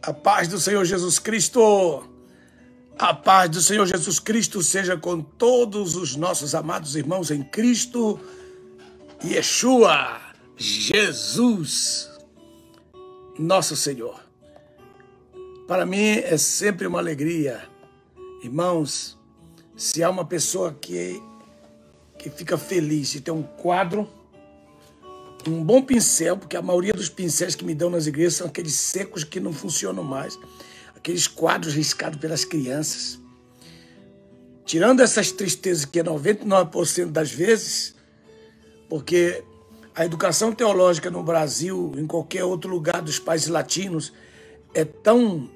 A paz do Senhor Jesus Cristo, a paz do Senhor Jesus Cristo seja com todos os nossos amados irmãos em Cristo, Yeshua, Jesus, nosso Senhor. Para mim é sempre uma alegria, irmãos, se há uma pessoa que fica feliz de ter um quadro, um bom pincel, porque a maioria dos pincéis que me dão nas igrejas são aqueles secos que não funcionam mais, aqueles quadros riscados pelas crianças. Tirando essas tristezas que é 99% das vezes, porque a educação teológica no Brasil, em qualquer outro lugar dos países latinos, é tão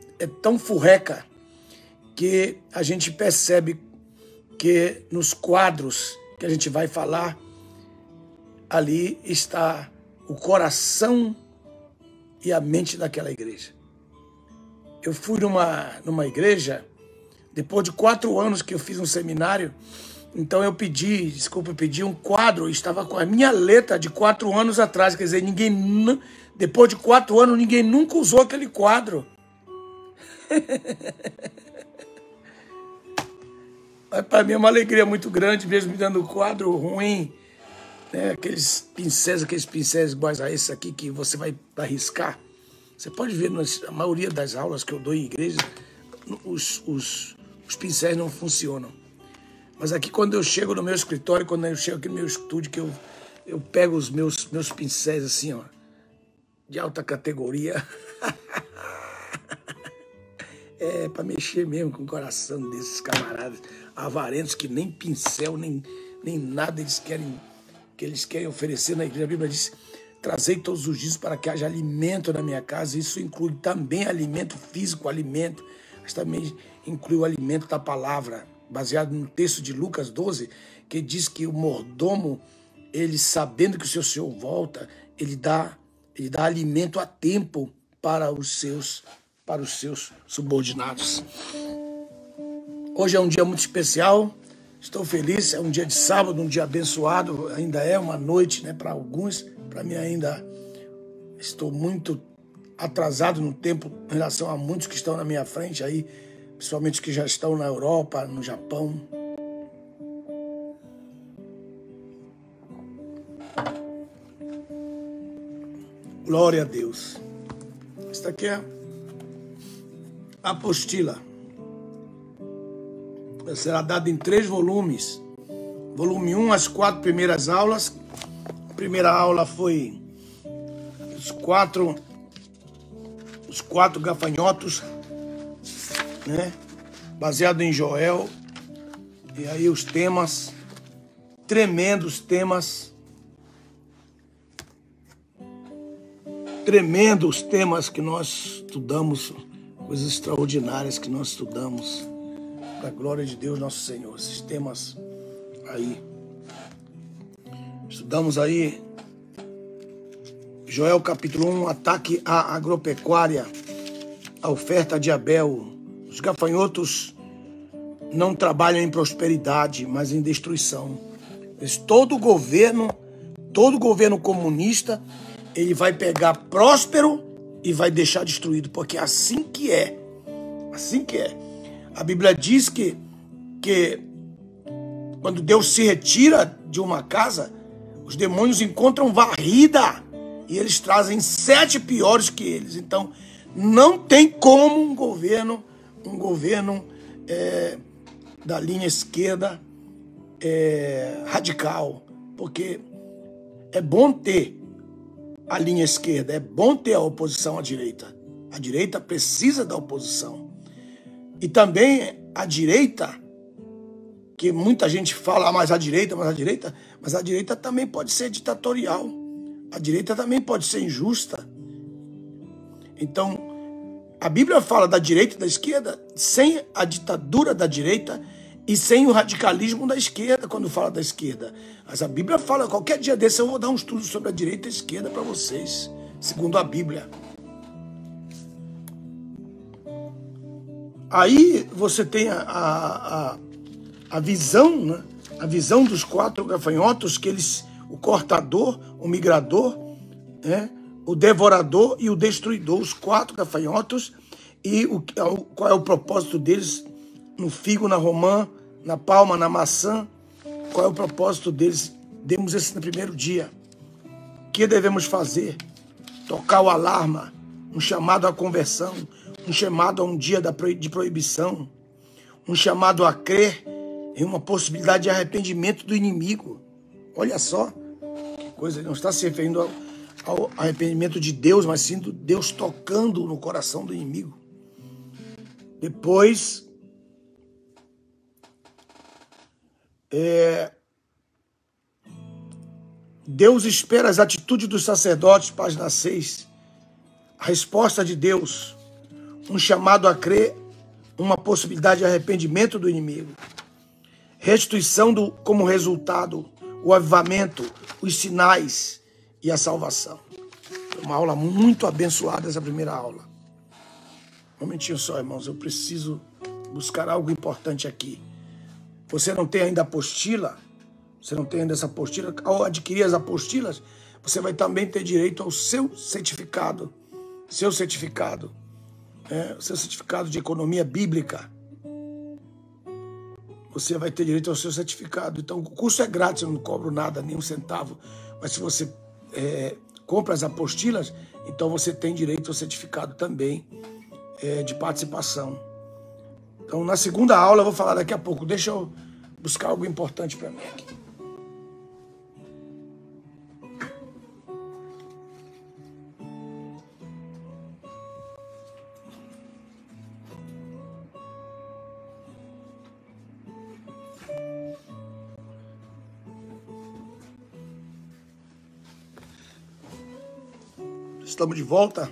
furreca que a gente percebe que nos quadros que a gente vai falar, ali está o coração e a mente daquela igreja. Eu fui numa igreja, depois de 4 anos que eu fiz um seminário, então eu pedi um quadro, estava com a minha letra de 4 anos atrás, quer dizer, depois de 4 anos, ninguém nunca usou aquele quadro. Para mim é uma alegria muito grande, mesmo me dando um quadro ruim, aqueles pincéis iguais a esse aqui que você vai riscar. Você pode ver na maioria das aulas que eu dou em igreja, os pincéis não funcionam. Mas aqui quando eu chego no meu escritório, quando eu chego aqui no meu estúdio, que eu pego os meus pincéis assim, ó, de alta categoria. É para mexer mesmo com o coração desses camaradas avarentos que nem pincel, nem nada eles querem oferecer na igreja. A Bíblia diz: trazei todos os dias para que haja alimento na minha casa. Isso inclui também alimento físico, mas também inclui o alimento da palavra, baseado no texto de Lucas 12, que diz que o mordomo, ele sabendo que o seu senhor volta, ele dá alimento a tempo para os seus subordinados. Hoje é um dia muito especial. Estou feliz, é um dia de sábado, um dia abençoado, ainda é uma noite, para alguns, para mim ainda estou muito atrasado no tempo em relação a muitos que estão na minha frente aí, principalmente que já estão na Europa, no Japão. Glória a Deus. Esta aqui é a apostila. Será dado em 3 volumes. Volume 1, as 4 primeiras aulas. A primeira aula foi os quatro gafanhotos, baseado em Joel. E aí os temas, tremendos temas que nós estudamos, coisas extraordinárias que nós estudamos. Para a glória de Deus, nosso Senhor. Esses temas aí. Estudamos aí Joel capítulo 1, ataque à agropecuária, a oferta de Abel. Os gafanhotos não trabalham em prosperidade, mas em destruição. Todo governo comunista, ele vai pegar próspero e vai deixar destruído, porque é assim que é. Assim que é. A Bíblia diz que quando Deus se retira de uma casa, os demônios encontram varrida e eles trazem 7 piores que eles. Então, não tem como um governo da linha esquerda radical, porque é bom ter a linha esquerda, é bom ter a oposição à direita. A direita precisa da oposição. E também a direita, que muita gente fala, mas a direita também pode ser ditatorial. A direita também pode ser injusta. Então, a Bíblia fala da direita e da esquerda sem a ditadura da direita e sem o radicalismo da esquerda, quando fala da esquerda. Mas a Bíblia fala, qualquer dia desse eu vou dar um estudo sobre a direita e a esquerda para vocês, segundo a Bíblia. Aí você tem a visão, a visão dos 4 gafanhotos, que o cortador, o migrador, o devorador e o destruidor, os 4 gafanhotos, E qual é o propósito deles no figo, na romã, na palma, na maçã? Qual é o propósito deles? Demos esse no primeiro dia. O que devemos fazer? Tocar o alarma, um chamado à conversão, um chamado a um dia de proibição, um chamado a crer em uma possibilidade de arrependimento do inimigo. Olha só, que coisa, não está se referindo ao arrependimento de Deus, mas sim do Deus tocando no coração do inimigo. Depois, Deus espera as atitudes dos sacerdotes, página 6. A resposta de Deus, um chamado a crer, uma possibilidade de arrependimento do inimigo. Restituição como resultado, o avivamento, os sinais e a salvação. Foi uma aula muito abençoada essa primeira aula. Um momentinho só, irmãos, eu preciso buscar algo importante aqui. Você não tem ainda apostila? Você não tem ainda essa apostila? Ao adquirir as apostilas, você vai também ter direito ao seu certificado. Seu certificado de economia bíblica. Você vai ter direito ao seu certificado. Então, o curso é grátis, eu não cobro nada, nem um centavo. Mas se você compra as apostilas, então você tem direito ao certificado também de participação. Então, na segunda aula, eu vou falar daqui a pouco. Deixa eu buscar algo importante para mim aqui. Estamos de volta.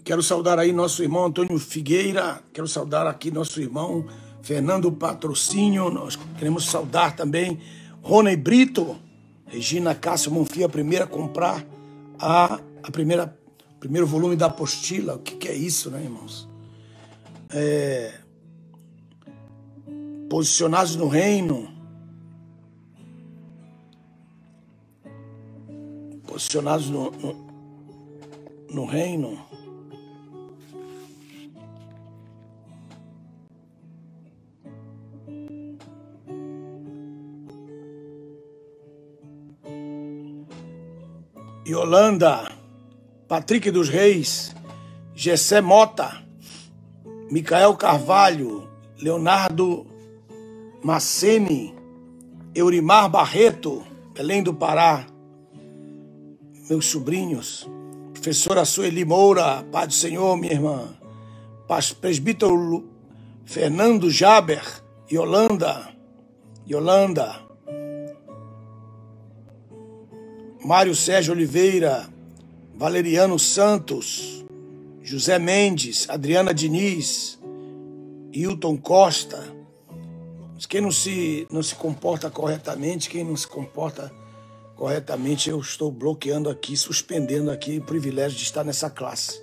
Quero saudar aí nosso irmão Antônio Figueira. Quero saudar aqui nosso irmão Fernando Patrocínio. Nós queremos saudar também Rony Brito. Regina Cássio Monfia, a primeira a comprar o primeiro volume da apostila. O que é isso, né, irmãos? Posicionados no reino. Posicionados no reino. Yolanda, Patrick dos Reis, Gessé Mota, Micael Carvalho, Leonardo Macene, Eurimar Barreto, Belém do Pará, meus sobrinhos, professora Sueli Moura, Pai do Senhor, minha irmã, presbítero Fernando Jaber, Yolanda, Mário Sérgio Oliveira, Valeriano Santos, José Mendes, Adriana Diniz, Hilton Costa. Quem não se comporta corretamente, eu estou bloqueando aqui, suspendendo aqui o privilégio de estar nessa classe.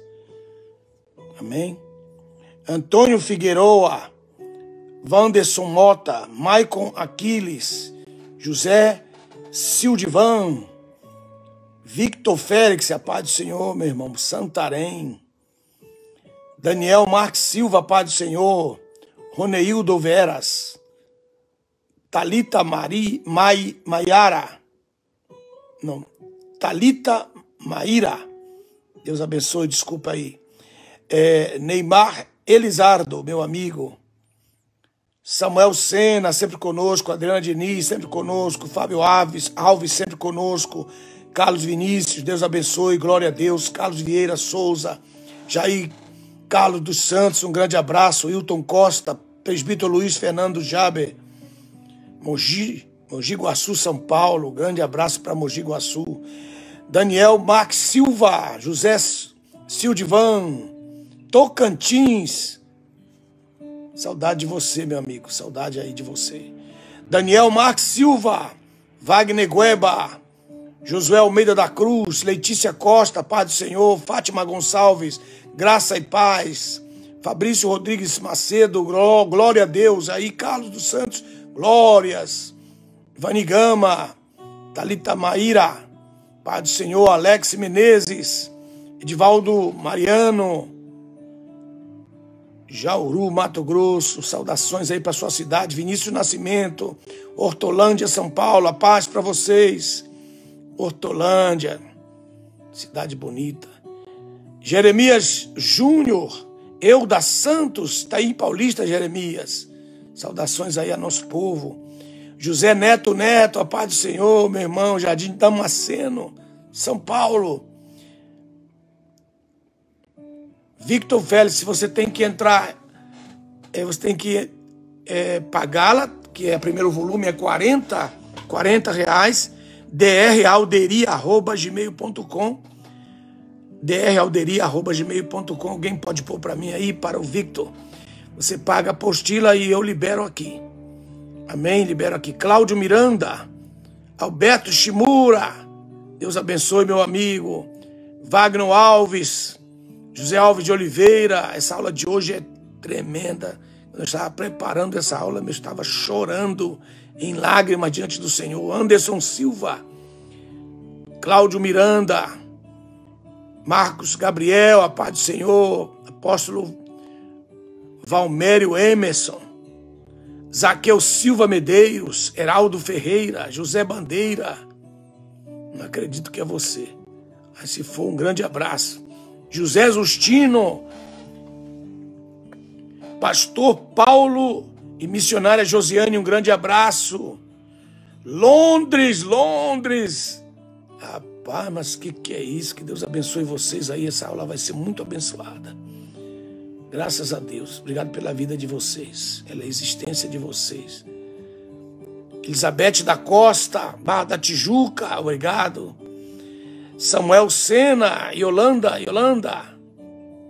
Amém? Antônio Figueroa, Wanderson Mota, Maicon Aquiles, José Sildivan, Victor Félix, a paz do Senhor, meu irmão, Santarém, Daniel Marques Silva, a paz do Senhor, Roneildo Veras, Thalita Thalita Maíra, Deus abençoe, desculpa aí. Neymar Elizardo, meu amigo. Samuel Sena, sempre conosco. Adriana Diniz, sempre conosco. Fábio Alves, sempre conosco. Carlos Vinícius, Deus abençoe, glória a Deus. Carlos Vieira Souza, Jair Carlos dos Santos, um grande abraço. Hilton Costa, presbítero Luiz Fernando Jaber, Mogi Guaçu, São Paulo, grande abraço para Mogi Guaçu. Daniel Marques Silva, José Sildivan, Tocantins. Saudade de você, meu amigo, saudade aí de você. Daniel Marques Silva, Wagner Gueba, Josué Almeida da Cruz, Letícia Costa, paz do Senhor, Fátima Gonçalves, graça e paz. Fabrício Rodrigues Macedo, glória a Deus. Aí, Carlos dos Santos, glórias. Vanigama, Thalita Maíra, Pai do Senhor, Alex Menezes, Edivaldo Mariano, Jauru, Mato Grosso, saudações aí para sua cidade, Vinícius Nascimento, Hortolândia, São Paulo, a paz para vocês, Hortolândia, cidade bonita. Jeremias Júnior, Euda Santos, está aí Paulista, Jeremias, saudações aí a nosso povo. José Neto, a paz do Senhor, meu irmão, Jardim Damasceno, São Paulo. Victor Félix, você tem que entrar, você tem que pagá-la, que é o primeiro volume, é R$40, dralderia@gmail.com, dralderia@gmail.com. Alguém pode pôr para mim aí, para o Victor. Você paga a apostila e eu libero aqui. Amém? Libero aqui. Cláudio Miranda, Alberto Shimura, Deus abençoe, meu amigo. Wagner Alves, José Alves de Oliveira, essa aula de hoje é tremenda. Eu estava preparando essa aula, eu estava chorando em lágrimas diante do Senhor. Anderson Silva, Cláudio Miranda, Marcos Gabriel, a paz do Senhor, apóstolo Valmério Emerson, Zaqueu Silva Medeiros, Heraldo Ferreira, José Bandeira. Não acredito que é você. Mas se for, um grande abraço. José Justino, Pastor Paulo e missionária Josiane, um grande abraço. Londres. Rapaz, mas que é isso? Que Deus abençoe vocês aí. Essa aula vai ser muito abençoada. Graças a Deus. Obrigado pela vida de vocês, pela existência de vocês. Elizabeth da Costa, Barra da Tijuca, obrigado. Samuel Sena, Yolanda,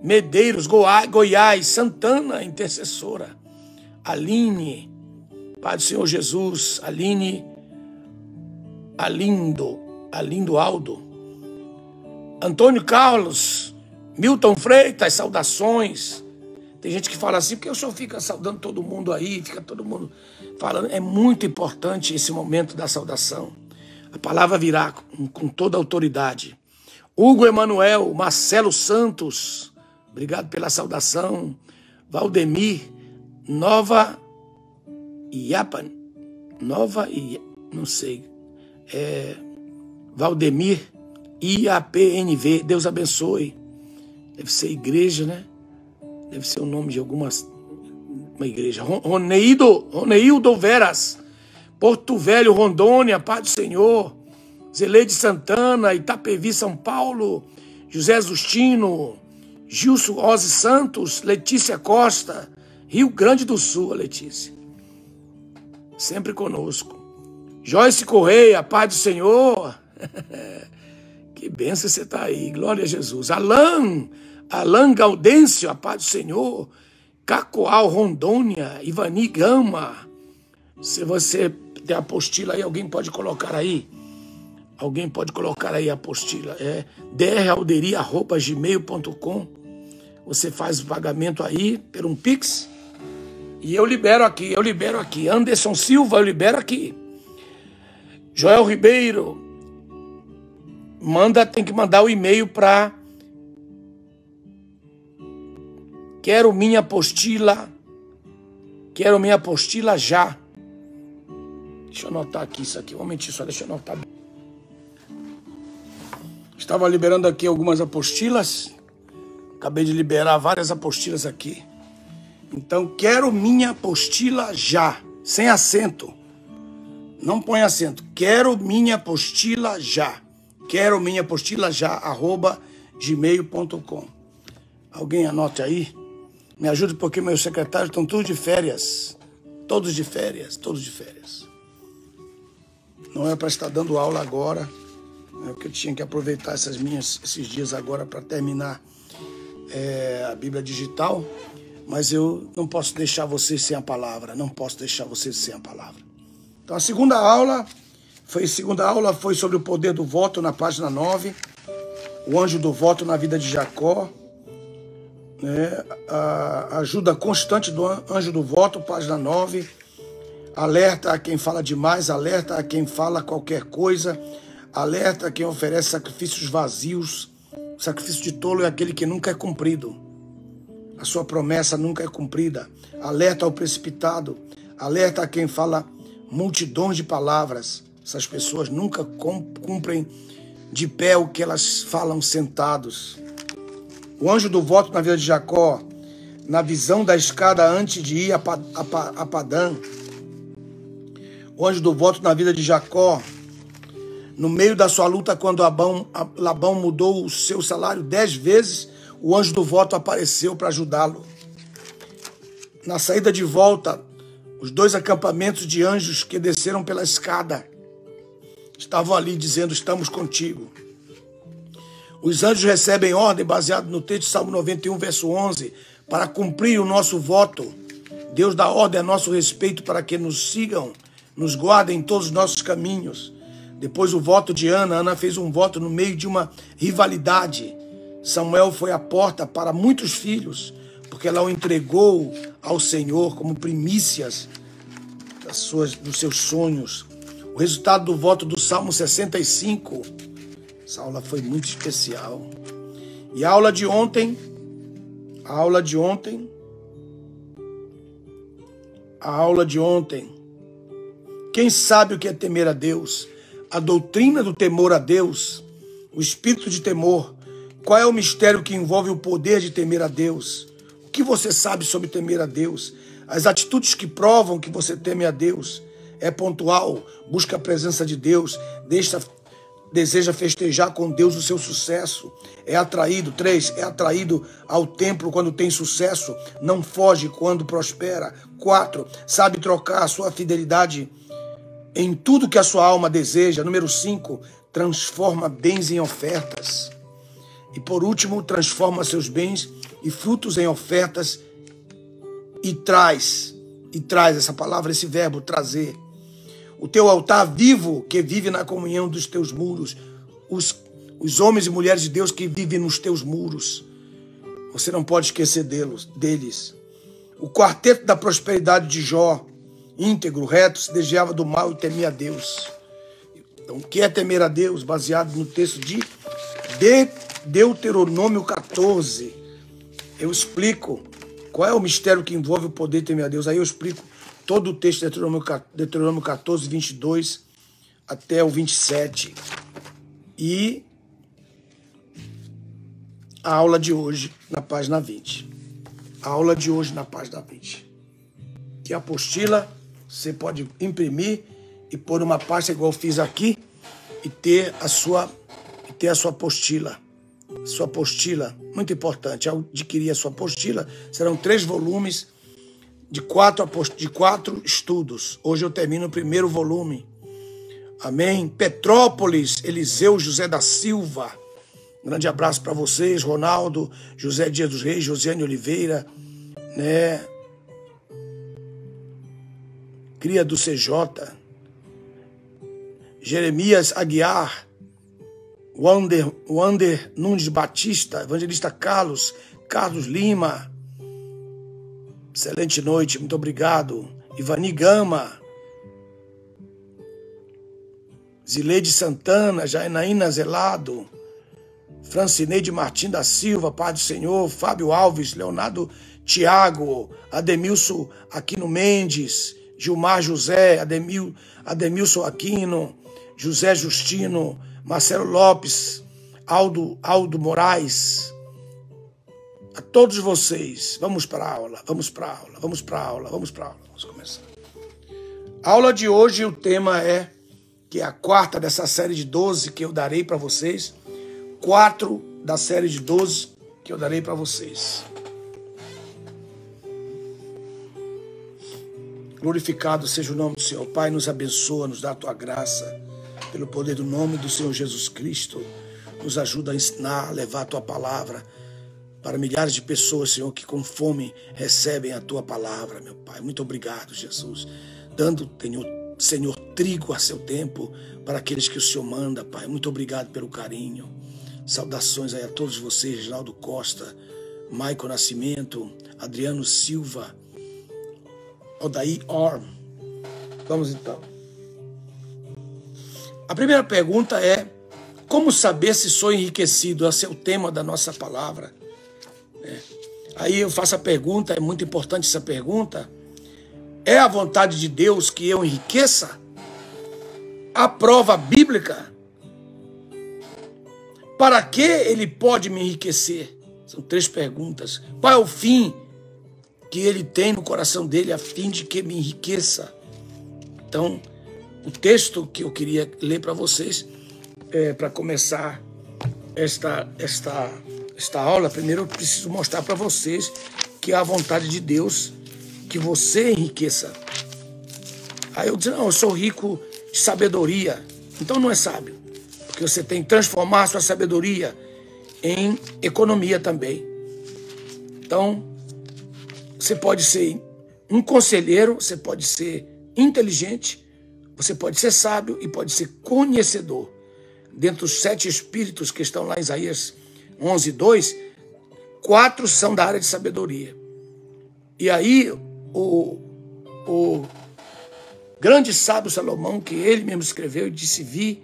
Medeiros, Goiás, Santana, intercessora. Aline, Pai do Senhor Jesus, Alindo Aldo. Antônio Carlos, Milton Freitas, saudações. Tem gente que fala assim, porque o senhor fica saudando todo mundo aí, fica todo mundo falando. É muito importante esse momento da saudação. A palavra virá com toda a autoridade. Hugo Emanuel, Marcelo Santos, obrigado pela saudação. Valdemir, Valdemir, IAPNV, Deus abençoe. Deve ser igreja, né? Deve ser o nome de uma igreja. Roneildo Veras, Porto Velho, Rondônia, Paz do Senhor. Zeleide Santana, Itapevi, São Paulo. José Justino, Gilson Ozzy Santos, Letícia Costa, Rio Grande do Sul, Letícia. Sempre conosco. Joyce Correia, Paz do Senhor. Que bênção você está aí, glória a Jesus. Alan Gaudêncio, a paz do Senhor. Cacoal, Rondônia. Ivani Gama. Se você tem a apostila aí, alguém pode colocar aí. Alguém pode colocar aí a apostila. É dralderia@gmail.com. Você faz o pagamento aí por um Pix. E eu libero aqui. Anderson Silva, eu libero aqui. Joel Ribeiro. Tem que mandar o e-mail para quero minha apostila já. Deixa eu anotar aqui isso aqui. Um momentinho só, deixa eu anotar. Estava liberando aqui algumas apostilas. Acabei de liberar várias apostilas aqui. Então, quero minha apostila já. Sem acento. Não põe acento. Quero minha apostila já. Quero minha apostila já, @gmail.com. Alguém anote aí. Me ajude porque meus secretários estão todos de férias. Todos de férias. Não é para estar dando aula agora. É porque eu tinha que aproveitar esses dias agora para terminar a Bíblia digital. Mas eu não posso deixar vocês sem a palavra. Então a segunda aula foi sobre o poder do voto na página 9. O anjo do voto na vida de Jacó. A ajuda constante do anjo do voto, página 9. Alerta a quem fala demais, alerta a quem fala qualquer coisa, alerta a quem oferece sacrifícios vazios. O sacrifício de tolo é aquele que nunca é cumprido. A sua promessa nunca é cumprida. Alerta ao precipitado, alerta a quem fala multidões de palavras. Essas pessoas nunca cumprem de pé o que elas falam sentados. O anjo do voto na vida de Jacó, na visão da escada antes de ir a Padã. O anjo do voto na vida de Jacó, no meio da sua luta, quando Labão mudou o seu salário 10 vezes, o anjo do voto apareceu para ajudá-lo. Na saída de volta, os 2 acampamentos de anjos que desceram pela escada estavam ali dizendo: estamos contigo. Os anjos recebem ordem, baseado no texto de Salmo 91, verso 11, para cumprir o nosso voto. Deus dá ordem a nosso respeito para que nos sigam, nos guardem em todos os nossos caminhos. Depois o voto de Ana. Ana fez um voto no meio de uma rivalidade. Samuel foi a porta para muitos filhos, porque ela o entregou ao Senhor como primícias dos seus sonhos. O resultado do voto do Salmo 65. Essa aula foi muito especial. E a aula de ontem, quem sabe o que é temer a Deus? A doutrina do temor a Deus, o espírito de temor. Qual é o mistério que envolve o poder de temer a Deus? O que você sabe sobre temer a Deus? As atitudes que provam que você teme a Deus. É pontual, busca a presença de Deus, deseja festejar com Deus o seu sucesso. É atraído, 3, é atraído ao templo quando tem sucesso, não foge quando prospera. 4, sabe trocar a sua fidelidade em tudo que a sua alma deseja. Número 5, transforma bens em ofertas. E por último, transforma seus bens e frutos em ofertas e traz essa palavra, esse verbo, trazer. O teu altar vivo, que vive na comunhão dos teus muros. Os homens e mulheres de Deus que vivem nos teus muros. Você não pode esquecer deles. O quarteto da prosperidade de Jó, íntegro, reto, se desviava do mal e temia a Deus. Então, o que é temer a Deus? Baseado no texto de Deuteronômio 14. Eu explico qual é o mistério que envolve o poder de temer a Deus. Aí eu explico todo o texto de Deuteronômio 14, 22 até o 27. E a aula de hoje na página 20. A aula de hoje na página 20. Que a apostila você pode imprimir e pôr numa pasta igual eu fiz aqui e ter a sua apostila. Sua apostila, muito importante, adquirir a sua apostila. Serão 3 volumes de 4 estudos. Hoje eu termino o primeiro volume. Amém? Petrópolis, Eliseu José da Silva. Um grande abraço para vocês, Ronaldo, José Dias dos Reis, Josiane Oliveira, né? Cria do CJ, Jeremias Aguiar, Wander Nunes Batista, Evangelista Carlos Lima. Excelente noite, muito obrigado. Ivani Gama, Zileide Santana, Janaína Zelado, Francineide Martim da Silva, Pai do Senhor, Fábio Alves, Leonardo Tiago, Ademilson Aquino Mendes, Gilmar José, Ademilson Aquino, José Justino, Marcelo Lopes, Aldo Moraes. A todos vocês, vamos para a aula, vamos começar. A aula de hoje, o tema que é a 4ª dessa série de 12 que eu darei para vocês. 4 da série de 12 que eu darei para vocês. Glorificado seja o nome do Senhor. Pai, nos abençoa, nos dá a tua graça. Pelo poder do nome do Senhor Jesus Cristo, nos ajuda a ensinar, a levar a tua palavra para milhares de pessoas, Senhor, que com fome recebem a tua palavra, meu Pai. Muito obrigado, Jesus. Dando, Senhor, trigo a seu tempo para aqueles que o Senhor manda, Pai. Muito obrigado pelo carinho. Saudações aí a todos vocês, Reginaldo Costa, Maicon Nascimento, Adriano Silva, Odaí Orm, Vamos então. A primeira pergunta é: como saber se sou enriquecido? Esse é o tema da nossa palavra. Aí eu faço a pergunta, é muito importante essa pergunta. É a vontade de Deus que eu enriqueça? A prova bíblica? Para que ele pode me enriquecer? São 3 perguntas. Qual é o fim que ele tem no coração dele a fim de que me enriqueça? Então, o texto que eu queria ler para vocês, para começar esta aula, primeiro eu preciso mostrar para vocês que é a vontade de Deus que você enriqueça. Aí eu disse, não, eu sou rico de sabedoria. Então não é sábio, porque você tem que transformar a sua sabedoria em economia também. Então, você pode ser um conselheiro, você pode ser inteligente, você pode ser sábio e pode ser conhecedor. Dentre os 7 espíritos que estão lá em Isaías 11:2, 4 são da área de sabedoria. E aí, o grande sábio Salomão, que ele mesmo escreveu, disse: vi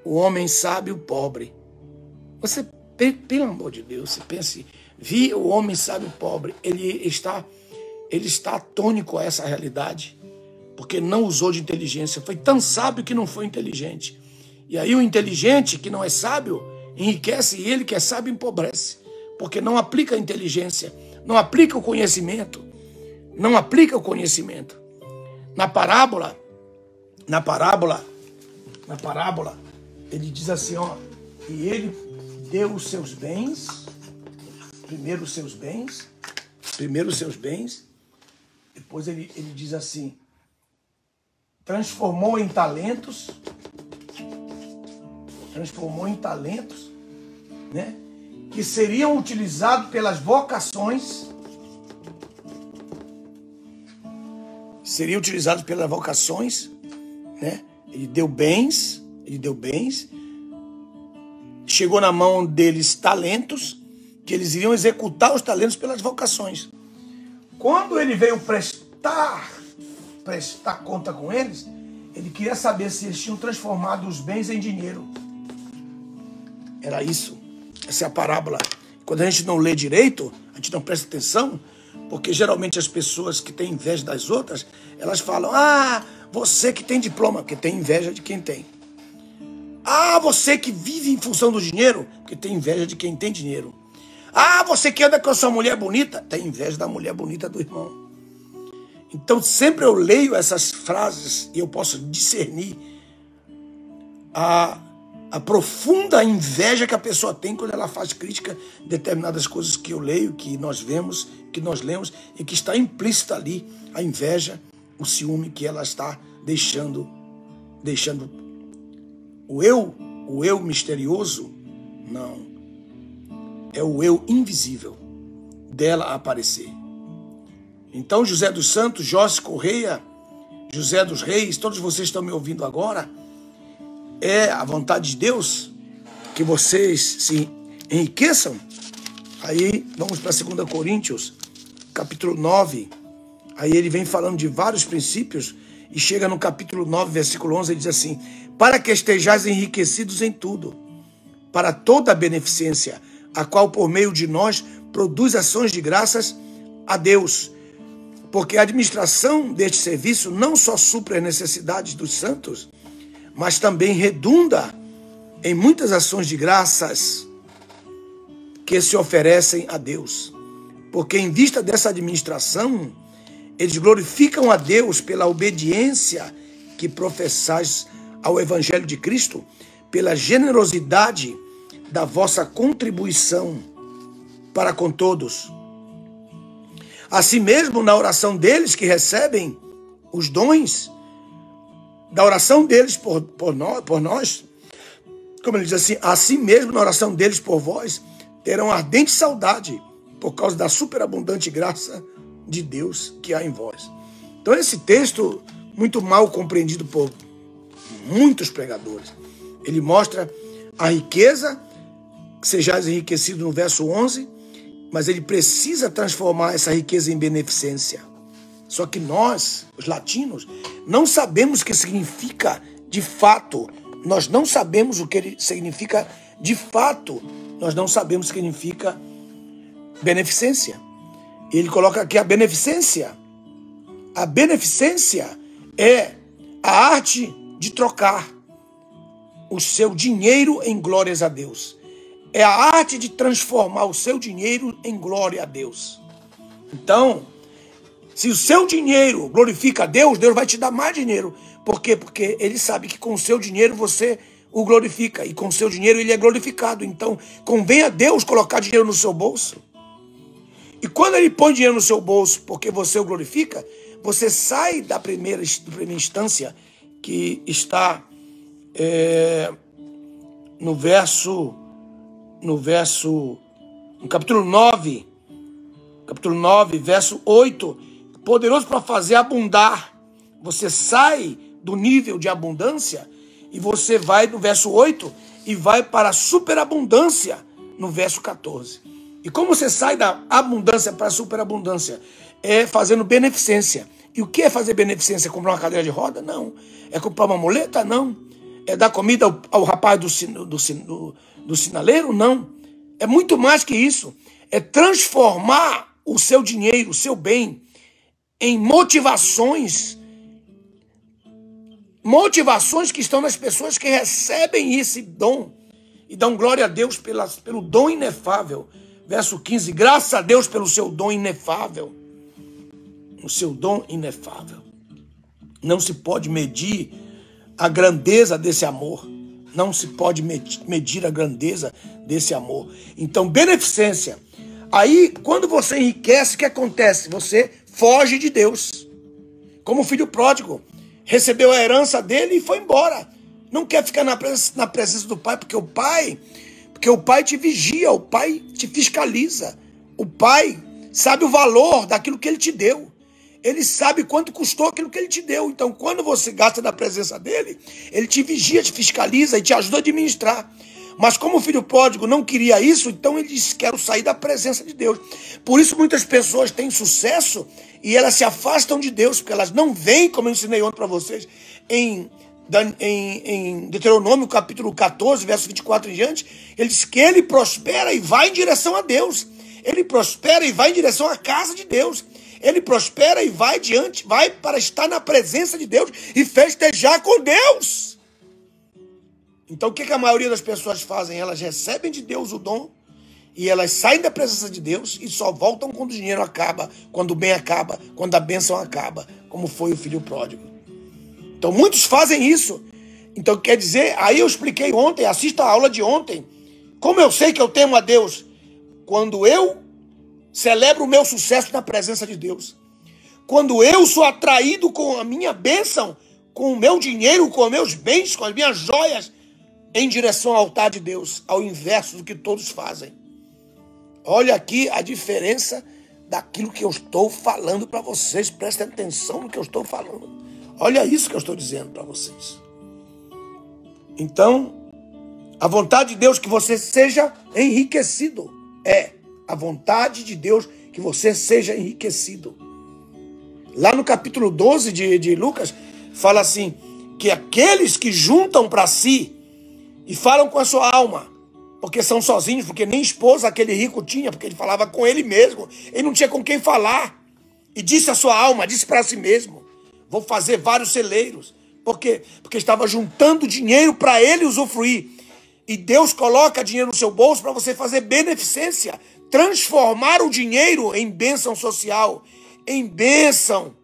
o homem sábio pobre. Você, pelo amor de Deus, você pense, vi o homem sábio pobre. Ele está atônico a essa realidade, porque não usou de inteligência. Foi tão sábio que não foi inteligente. E aí o inteligente, que não é sábio, enriquece, e ele que é sábio empobrece, porque não aplica a inteligência, não aplica o conhecimento, não aplica o conhecimento. Na parábola, ele diz assim, ó, e ele deu os seus bens, primeiro os seus bens, depois ele diz assim, transformou em talentos, né, que seriam utilizados pelas vocações, né? Ele deu bens, chegou na mão deles talentos, que eles iriam executar os talentos pelas vocações. Quando ele veio prestar conta com eles, ele queria saber se eles tinham transformado os bens em dinheiro. Era isso. Essa é a parábola. Quando a gente não lê direito, a gente não presta atenção, porque geralmente as pessoas que têm inveja das outras, elas falam, você que tem diploma, porque tem inveja de quem tem. Você que vive em função do dinheiro, porque tem inveja de quem tem dinheiro. Você que anda com a sua mulher bonita, tem inveja da mulher bonita do irmão. Então sempre eu leio essas frases e eu posso discernir a profunda inveja que a pessoa tem quando ela faz crítica a determinadas coisas que eu leio, que nós vemos, que nós lemos, e que está implícita ali a inveja, o ciúme que ela está deixando o eu misterioso, não, é o eu invisível dela aparecer. Então José dos Santos, Jorge Correia, José dos Reis, todos vocês estão me ouvindo agora, é a vontade de Deus que vocês se enriqueçam? Aí vamos para 2 Coríntios, capítulo 9. Aí ele vem falando de vários princípios e chega no capítulo 9, versículo 11, ele diz assim, para que estejais enriquecidos em tudo, para toda a beneficência, a qual por meio de nós produz ações de graças a Deus, porque a administração deste serviço não só supre as necessidades dos santos, mas também redunda em muitas ações de graças que se oferecem a Deus. Porque em vista dessa administração, eles glorificam a Deus pela obediência que professais ao Evangelho de Cristo, pela generosidade da vossa contribuição para com todos. Assim mesmo, na oração deles que recebem os dons, da oração deles por nós, como ele diz assim, assim mesmo na oração deles por vós, terão ardente saudade por causa da superabundante graça de Deus que há em vós. Então esse texto, muito mal compreendido por muitos pregadores, ele mostra a riqueza, que sejais enriquecido no verso 11, mas ele precisa transformar essa riqueza em beneficência. Só que nós, os latinos, não sabemos o que significa de fato. Nós não sabemos o que ele significa de fato. Nós não sabemos o que significa beneficência. Ele coloca aqui a beneficência. A beneficência é a arte de trocar o seu dinheiro em glórias a Deus. É a arte de transformar o seu dinheiro em glória a Deus. Então, se o seu dinheiro glorifica a Deus, Deus vai te dar mais dinheiro. Por quê? Porque ele sabe que com o seu dinheiro você o glorifica. E com o seu dinheiro ele é glorificado. Então, convém a Deus colocar dinheiro no seu bolso. E quando ele põe dinheiro no seu bolso porque você o glorifica, você sai da primeira instância que está no capítulo 9, verso 8, poderoso para fazer abundar. Você sai do nível de abundância e você vai no verso 8 e vai para a superabundância no verso 14. E como você sai da abundância para a superabundância? É fazendo beneficência. E o que é fazer beneficência? É comprar uma cadeira de roda? Não. É comprar uma muleta? Não. É dar comida ao rapaz do sinaleiro? Não. É muito mais que isso. É transformar o seu dinheiro, o seu bem, em motivações que estão nas pessoas que recebem esse dom e dão glória a Deus pelo dom inefável. Verso 15, graças a Deus pelo seu dom inefável. O seu dom inefável. Não se pode medir a grandeza desse amor. Não se pode medir a grandeza desse amor. Então, beneficência. Aí, quando você enriquece, o que acontece? Você foge de Deus. Como o filho pródigo. Recebeu a herança dele e foi embora. Não quer ficar na presença do pai, porque o pai te vigia, o pai te fiscaliza. O pai sabe o valor daquilo que ele te deu. Ele sabe quanto custou aquilo que ele te deu. Então, quando você gasta da presença dele, ele te vigia, te fiscaliza e te ajuda a administrar. Mas como o filho pródigo não queria isso, então ele disse, quero sair da presença de Deus. Por isso muitas pessoas têm sucesso e elas se afastam de Deus, porque elas não veem, como eu ensinei ontem para vocês, em Deuteronômio capítulo 14, verso 24 em diante, ele diz que ele prospera e vai em direção a Deus. Ele prospera e vai em direção à casa de Deus. Ele prospera e vai para estar na presença de Deus e festejar com Deus. Então o que a maioria das pessoas fazem? Elas recebem de Deus o dom e elas saem da presença de Deus e só voltam quando o dinheiro acaba, quando o bem acaba, quando a bênção acaba, como foi o filho pródigo. Então muitos fazem isso. Então quer dizer, aí eu expliquei ontem, assista a aula de ontem, como eu sei que eu temo a Deus? Quando eu celebro o meu sucesso na presença de Deus. Quando eu sou atraído com a minha bênção, com o meu dinheiro, com os meus bens, com as minhas joias, em direção ao altar de Deus, ao inverso do que todos fazem. Olha aqui a diferença daquilo que eu estou falando para vocês. Prestem atenção no que eu estou falando. Olha isso que eu estou dizendo para vocês. Então, a vontade de Deus é que você seja enriquecido. É a vontade de Deus que você seja enriquecido. Lá no capítulo 12 de Lucas, fala assim, que aqueles que juntam para si e falam com a sua alma, porque são sozinhos, porque nem esposa aquele rico tinha, porque ele falava com ele mesmo, ele não tinha com quem falar, e disse a sua alma, disse para si mesmo, vou fazer vários celeiros. Por quê? Porque estava juntando dinheiro para ele usufruir. E Deus coloca dinheiro no seu bolso para você fazer beneficência, transformar o dinheiro em bênção social, em bênção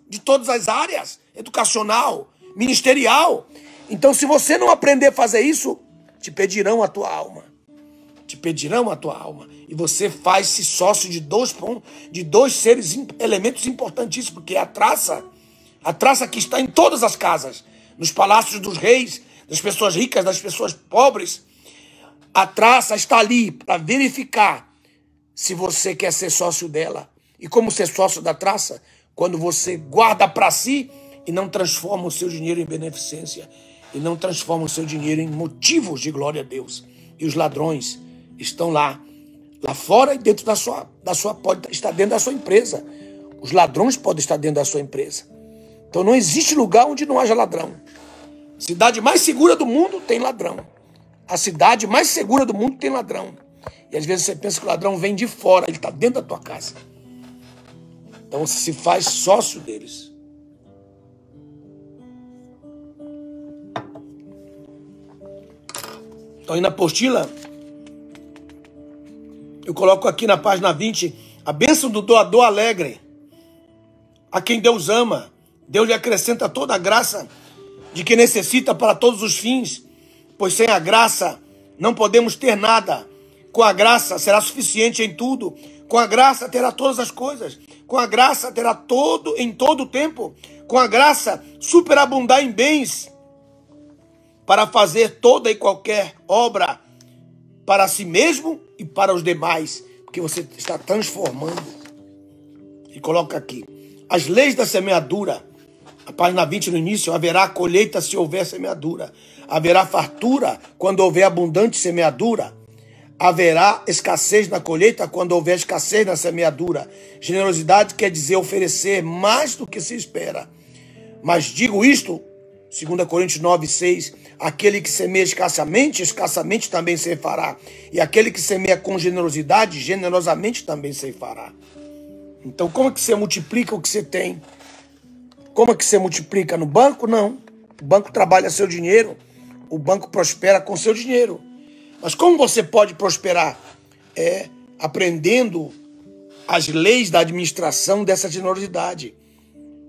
de todas as áreas, educacional, ministerial. Então, se você não aprender a fazer isso, te pedirão a tua alma. Te pedirão a tua alma. E você faz-se sócio de dois elementos importantíssimos, porque é a traça que está em todas as casas, nos palácios dos reis, das pessoas ricas, das pessoas pobres. A traça está ali para verificar se você quer ser sócio dela. E como ser sócio da traça? Quando você guarda para si e não transforma o seu dinheiro em beneficência. E não transforma o seu dinheiro em motivos de glória a Deus. E os ladrões estão lá fora e dentro da sua pode estar dentro da sua empresa. Os ladrões podem estar dentro da sua empresa. Então não existe lugar onde não haja ladrão. Cidade mais segura do mundo tem ladrão. A cidade mais segura do mundo tem ladrão. E às vezes você pensa que o ladrão vem de fora, ele está dentro da tua casa. Então você se faz sócio deles. Então aí na apostila, eu coloco aqui na página 20, a bênção do doador alegre. A quem Deus ama, Deus lhe acrescenta toda a graça de que necessita para todos os fins, pois sem a graça não podemos ter nada. Com a graça será suficiente em tudo. Com a graça terá todas as coisas. Com a graça terá em todo o tempo. Com a graça superabundar em bens para fazer toda e qualquer obra para si mesmo e para os demais, porque você está transformando. E coloca aqui, as leis da semeadura, a página 20 no início, haverá colheita se houver semeadura, haverá fartura quando houver abundante semeadura, haverá escassez na colheita quando houver escassez na semeadura. Generosidade quer dizer oferecer mais do que se espera. Mas digo isto, 2 Coríntios 9, 6, aquele que semeia escassamente, escassamente também ceifará. E aquele que semeia com generosidade, generosamente também ceifará. Então, como é que você multiplica o que você tem? Como é que você multiplica? No banco? Não. O banco trabalha seu dinheiro. O banco prospera com seu dinheiro. Mas como você pode prosperar? É aprendendo as leis da administração dessa generosidade.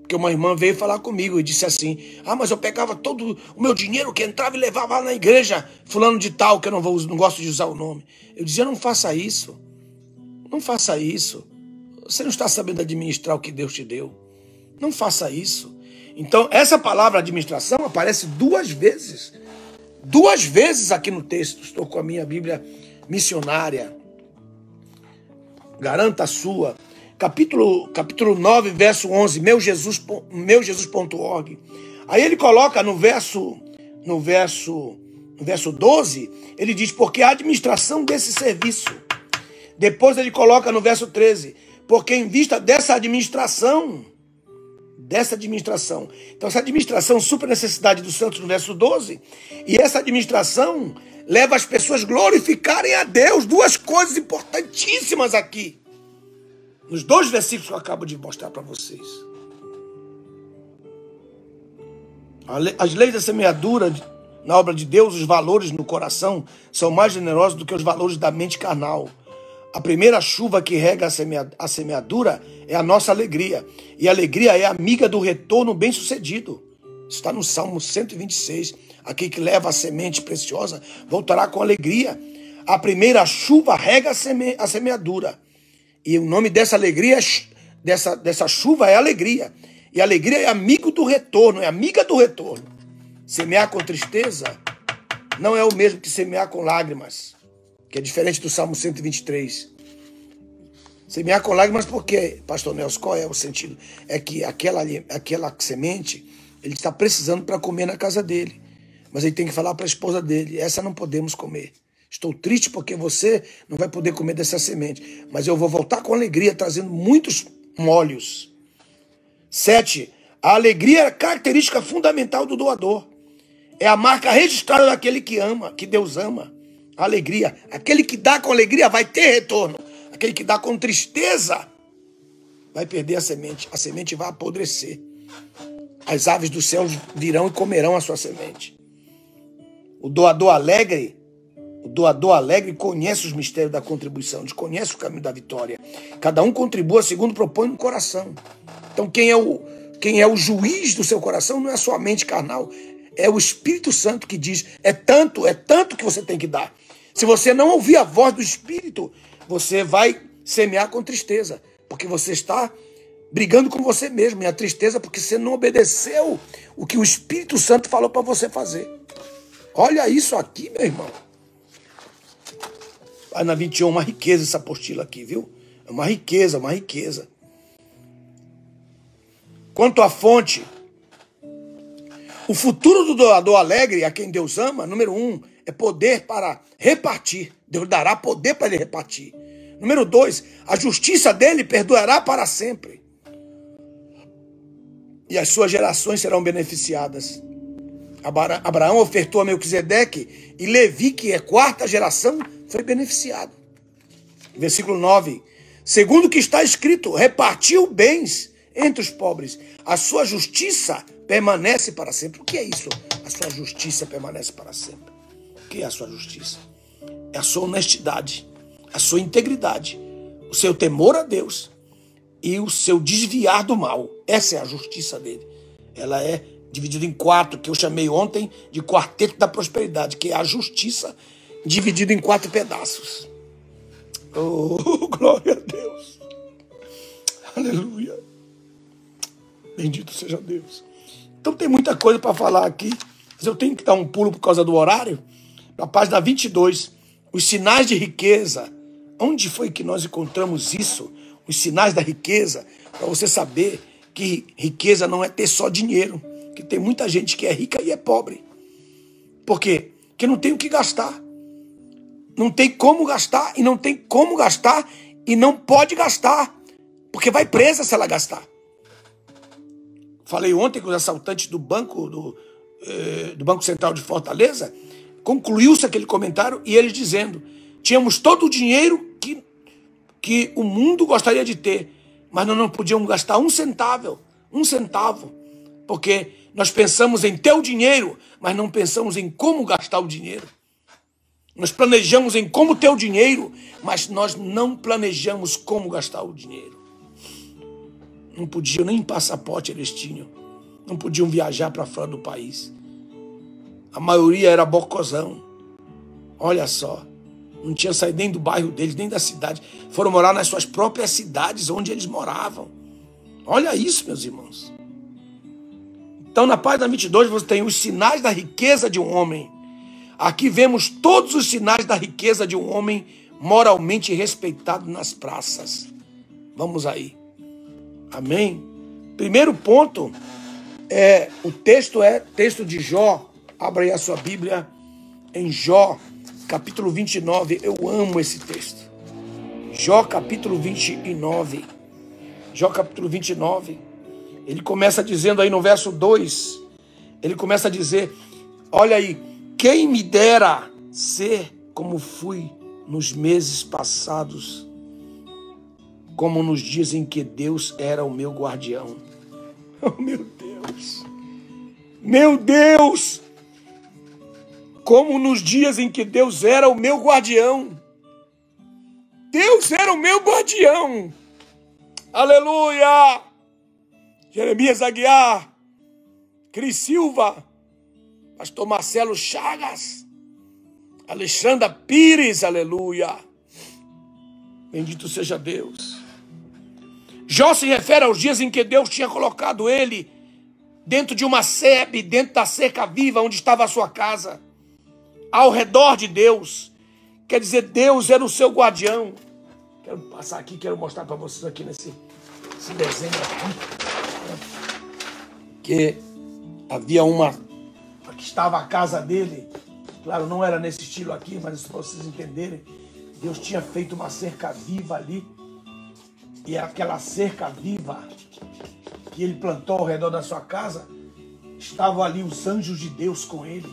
Porque uma irmã veio falar comigo e disse assim, mas eu pegava todo o meu dinheiro que entrava e levava lá na igreja, fulano de tal, que eu não gosto de usar o nome. Eu dizia, não faça isso. Não faça isso. Você não está sabendo administrar o que Deus te deu. Não faça isso. Então, essa palavra administração aparece 2 vezes. 2 vezes aqui no texto. Estou com a minha Bíblia missionária. Garanta a sua. Capítulo 9, verso 11, meujesus.org. Aí ele coloca no verso 12, ele diz, porque a administração desse serviço. Depois ele coloca no verso 13, porque em vista dessa administração, então essa administração supra a necessidade dos santos no verso 12, e essa administração leva as pessoas a glorificarem a Deus. 2 coisas importantíssimas aqui. Nos 2 versículos que eu acabo de mostrar para vocês. As leis da semeadura na obra de Deus, os valores no coração são mais generosos do que os valores da mente carnal. A primeira chuva que rega a semeadura é a nossa alegria. E a alegria é amiga do retorno bem-sucedido. Está no Salmo 126. Aquele que leva a semente preciosa voltará com alegria. A primeira chuva rega a semeadura. E o nome dessa alegria, dessa chuva é alegria. E a alegria é amigo do retorno, é amiga do retorno. Semear com tristeza não é o mesmo que semear com lágrimas, que é diferente do Salmo 123. Semear com lágrimas porque, pastor Nelson, qual é o sentido? É que aquela semente, ele está precisando para comer na casa dele. Mas ele tem que falar para a esposa dele, essa não podemos comer. Estou triste porque você não vai poder comer dessa semente. Mas eu vou voltar com alegria, trazendo muitos molhos. 7. A alegria é a característica fundamental do doador. É a marca registrada daquele que ama, que Deus ama. A alegria. Aquele que dá com alegria vai ter retorno. Aquele que dá com tristeza vai perder a semente. A semente vai apodrecer. As aves dos céus virão e comerão a sua semente. O doador alegre conhece os mistérios da contribuição, desconhece o caminho da vitória. Cada um contribua segundo propõe no coração. Então quem é o juiz do seu coração não é a sua mente carnal, é o Espírito Santo que diz, é tanto que você tem que dar. Se você não ouvir a voz do Espírito, você vai semear com tristeza, porque você está brigando com você mesmo, e a tristeza porque você não obedeceu o que o Espírito Santo falou para você fazer. Olha isso aqui, meu irmão. Na 21, uma riqueza essa apostila aqui, viu? É uma riqueza, uma riqueza. Quanto à fonte, o futuro do doador alegre, a quem Deus ama, número 1, é poder para repartir. Deus dará poder para ele repartir. Número 2, a justiça dele perdoará para sempre. e as suas gerações serão beneficiadas. Abraão ofertou a Melquisedeque e Levi, que é quarta geração, foi beneficiado. Versículo 9. Segundo o que está escrito, repartiu bens entre os pobres. A sua justiça permanece para sempre. O que é isso? A sua justiça permanece para sempre. O que é a sua justiça? É a sua honestidade, a sua integridade, o seu temor a Deus e o seu desviar do mal. Essa é a justiça dele. Ela é dividida em 4, que eu chamei ontem de quarteto da prosperidade, que é a justiça dividida em 4 pedaços. Oh, glória a Deus. Aleluia. Bendito seja Deus. Então tem muita coisa para falar aqui, mas eu tenho que dar um pulo por causa do horário. Na página 22, os sinais de riqueza. Onde foi que nós encontramos isso? Os sinais da riqueza, para você saber que riqueza não é ter só dinheiro. Que tem muita gente que é rica e é pobre. Por quê? Porque não tem o que gastar. Não tem como gastar, e não tem como gastar, e não pode gastar, porque vai presa se ela gastar. Falei ontem com os assaltantes do Banco Central de Fortaleza, concluiu-se aquele comentário, e eles dizendo, tínhamos todo o dinheiro que o mundo gostaria de ter, mas nós não podíamos gastar um centavo, porque nós pensamos em ter o dinheiro, mas não pensamos em como gastar o dinheiro. Nós planejamos em como ter o dinheiro, mas nós não planejamos como gastar o dinheiro. Não podiam nem passaporte eles tinham. Não podiam viajar para fora do país. A maioria era bocozão. Olha só. Não tinha saído nem do bairro deles, nem da cidade. Foram morar nas suas próprias cidades onde eles moravam. Olha isso, meus irmãos. Então, na página 22, você tem os sinais da riqueza de um homem. Aqui vemos todos os sinais da riqueza de um homem moralmente respeitado nas praças. Vamos aí. Amém? Primeiro ponto, o texto é texto de Jó. Abra aí a sua Bíblia em Jó, capítulo 29. Eu amo esse texto. Jó, capítulo 29. Jó, capítulo 29. Ele começa dizendo aí no verso 2. Ele começa a dizer, olha aí. Quem me dera ser como fui nos meses passados, como nos dias em que Deus era o meu guardião. Oh, meu Deus! Meu Deus! Como nos dias em que Deus era o meu guardião. Deus era o meu guardião. Aleluia! Jeremias Aguiar, Cris Silva, Pastor Marcelo Chagas, Alexandra Pires, aleluia. Bendito seja Deus. Jó se refere aos dias em que Deus tinha colocado ele dentro de uma sebe, dentro da cerca viva onde estava a sua casa, ao redor de Deus. Quer dizer, Deus era o seu guardião. Quero passar aqui, quero mostrar para vocês aqui nesse desenho aqui. Que havia que estava a casa dele, claro, não era nesse estilo aqui, mas para vocês entenderem, Deus tinha feito uma cerca viva ali, e aquela cerca viva que ele plantou ao redor da sua casa, estavam ali os anjos de Deus com ele,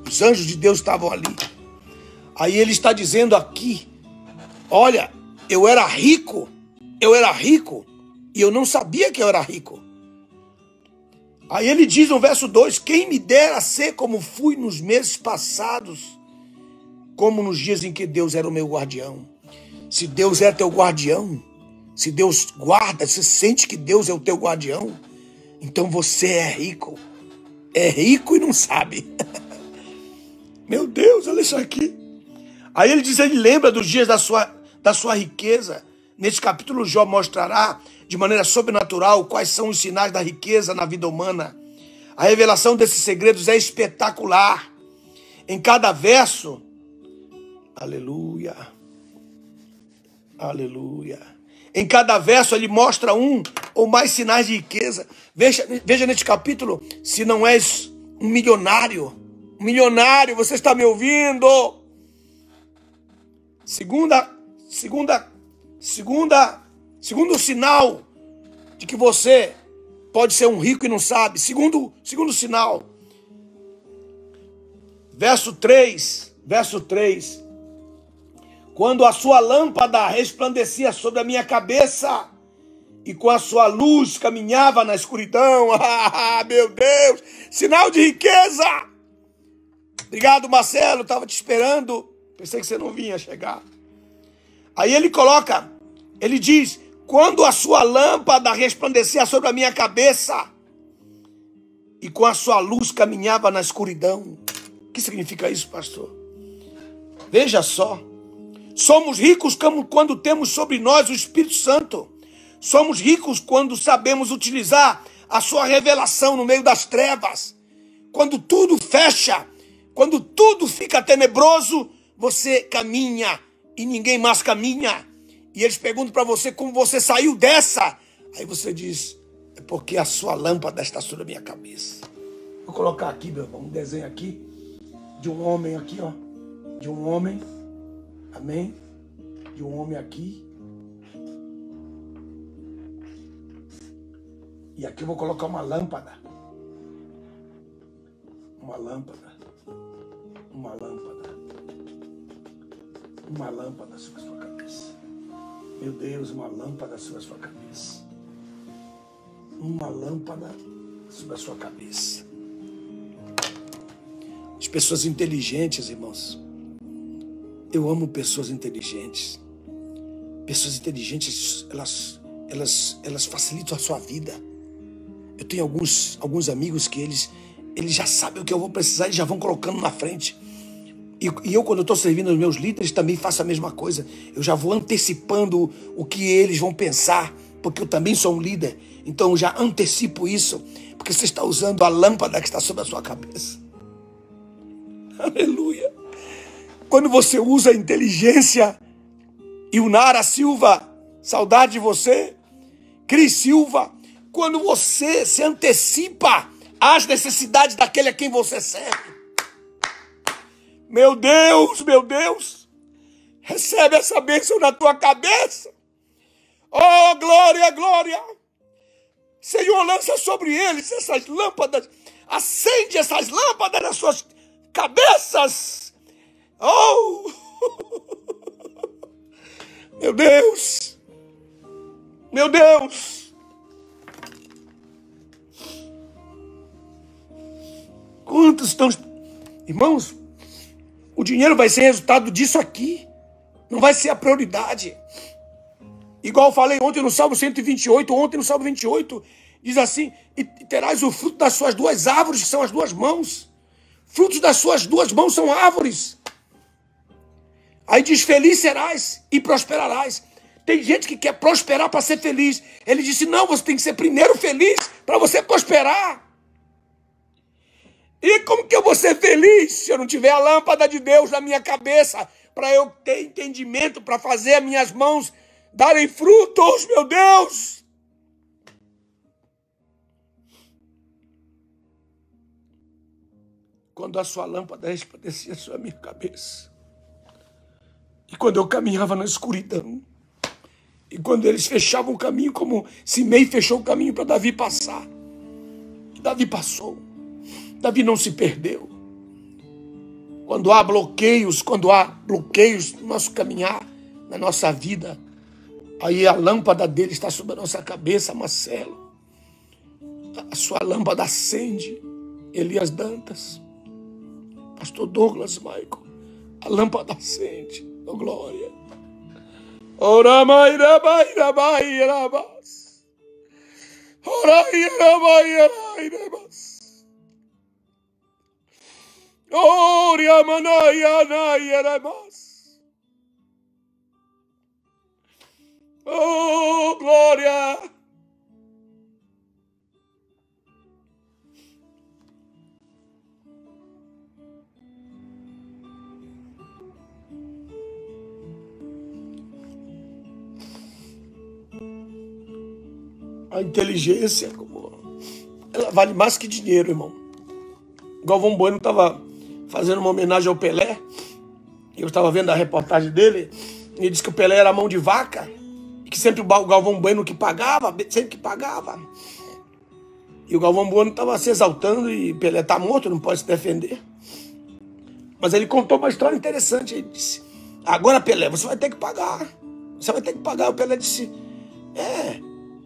os anjos de Deus estavam ali. Aí ele está dizendo aqui, olha, eu era rico, e eu não sabia que eu era rico. Aí ele diz no verso 2, quem me dera ser como fui nos meses passados, como nos dias em que Deus era o meu guardião. Se Deus é teu guardião, se Deus guarda, se sente que Deus é o teu guardião, então você é rico e não sabe. Meu Deus, olha isso aqui. Aí ele diz, ele lembra dos dias da sua riqueza. Nesse capítulo, Jó mostrará de maneira sobrenatural quais são os sinais da riqueza na vida humana. A revelação desses segredos é espetacular. Em cada verso, aleluia, aleluia. Em cada verso ele mostra um ou mais sinais de riqueza. Veja neste capítulo, se não és um milionário, você está me ouvindo? Segundo sinal de que você pode ser um rico e não sabe. Segundo sinal, verso 3. Quando a sua lâmpada resplandecia sobre a minha cabeça e com a sua luz caminhava na escuridão. Ah, meu Deus! Sinal de riqueza! Obrigado, Marcelo. Estava te esperando. Pensei que você não vinha chegar. Aí ele diz, quando a sua lâmpada resplandecia sobre a minha cabeça e com a sua luz caminhava na escuridão. O que significa isso, pastor? Veja só. Somos ricos quando temos sobre nós o Espírito Santo. Somos ricos quando sabemos utilizar a sua revelação no meio das trevas. Quando tudo fecha, quando tudo fica tenebroso, você caminha e ninguém mais caminha. E eles perguntam para você como você saiu dessa. Aí você diz, é porque a sua lâmpada está sobre a minha cabeça. Vou colocar aqui, meu irmão, um desenho aqui de um homem aqui, ó. De um homem, amém? De um homem aqui. E aqui eu vou colocar uma lâmpada. Uma lâmpada. Uma lâmpada. Uma lâmpada sobre a sua cabeça. Meu Deus, uma lâmpada sobre a sua cabeça. Uma lâmpada sobre a sua cabeça. As pessoas inteligentes, irmãos. Eu amo pessoas inteligentes. Pessoas inteligentes, elas facilitam a sua vida. Eu tenho alguns amigos que eles já sabem o que eu vou precisar e já vão colocando na frente. E eu, quando eu estou servindo os meus líderes, também faço a mesma coisa. Eu já vou antecipando o que eles vão pensar, porque eu também sou um líder. Então eu já antecipo isso, porque você está usando a lâmpada que está sobre a sua cabeça. Aleluia. Quando você usa a inteligência, e o Nara Silva, saudade de você, Cris Silva, quando você se antecipa às necessidades daquele a quem você serve. Meu Deus, recebe essa bênção na tua cabeça. Oh, glória, glória. Senhor, lança sobre eles essas lâmpadas, acende essas lâmpadas nas suas cabeças. Oh, meu Deus, meu Deus. Quantos estão... Irmãos, o dinheiro vai ser resultado disso aqui. Não vai ser a prioridade. Igual eu falei ontem no Salmo 128, ontem no Salmo 28, diz assim, e terás o fruto das suas duas árvores, que são as duas mãos. Frutos das suas duas mãos são árvores. Aí diz, feliz serás e prosperarás. Tem gente que quer prosperar para ser feliz. Ele disse, não, você tem que ser primeiro feliz para você prosperar. E como que eu vou ser feliz se eu não tiver a lâmpada de Deus na minha cabeça para eu ter entendimento, para fazer as minhas mãos darem frutos, meu Deus? Quando a sua lâmpada resplandecia sobre a minha cabeça, e quando eu caminhava na escuridão, e quando eles fechavam o caminho, como Simei fechou o caminho para Davi passar, Davi passou. Davi não se perdeu. Quando há bloqueios no nosso caminhar, na nossa vida, aí a lâmpada dele está sobre a nossa cabeça, Marcelo. A sua lâmpada acende, Elias Dantas, Pastor Douglas Michael, a lâmpada acende, oh glória. Ora mai rabai rabai rabas. Ora rabai rabai rabas. Ora manai anai rabas. Oh glória. A inteligência, ela vale mais que dinheiro, irmão. Galvão Bueno estava fazendo uma homenagem ao Pelé. Eu estava vendo a reportagem dele. Ele disse que o Pelé era mão de vaca. que sempre o Galvão Bueno que pagava, sempre que pagava. E o Galvão Bueno estava se exaltando e Pelé está morto, não pode se defender. Mas ele contou uma história interessante. Ele disse, agora Pelé, você vai ter que pagar. Você vai ter que pagar. O Pelé disse,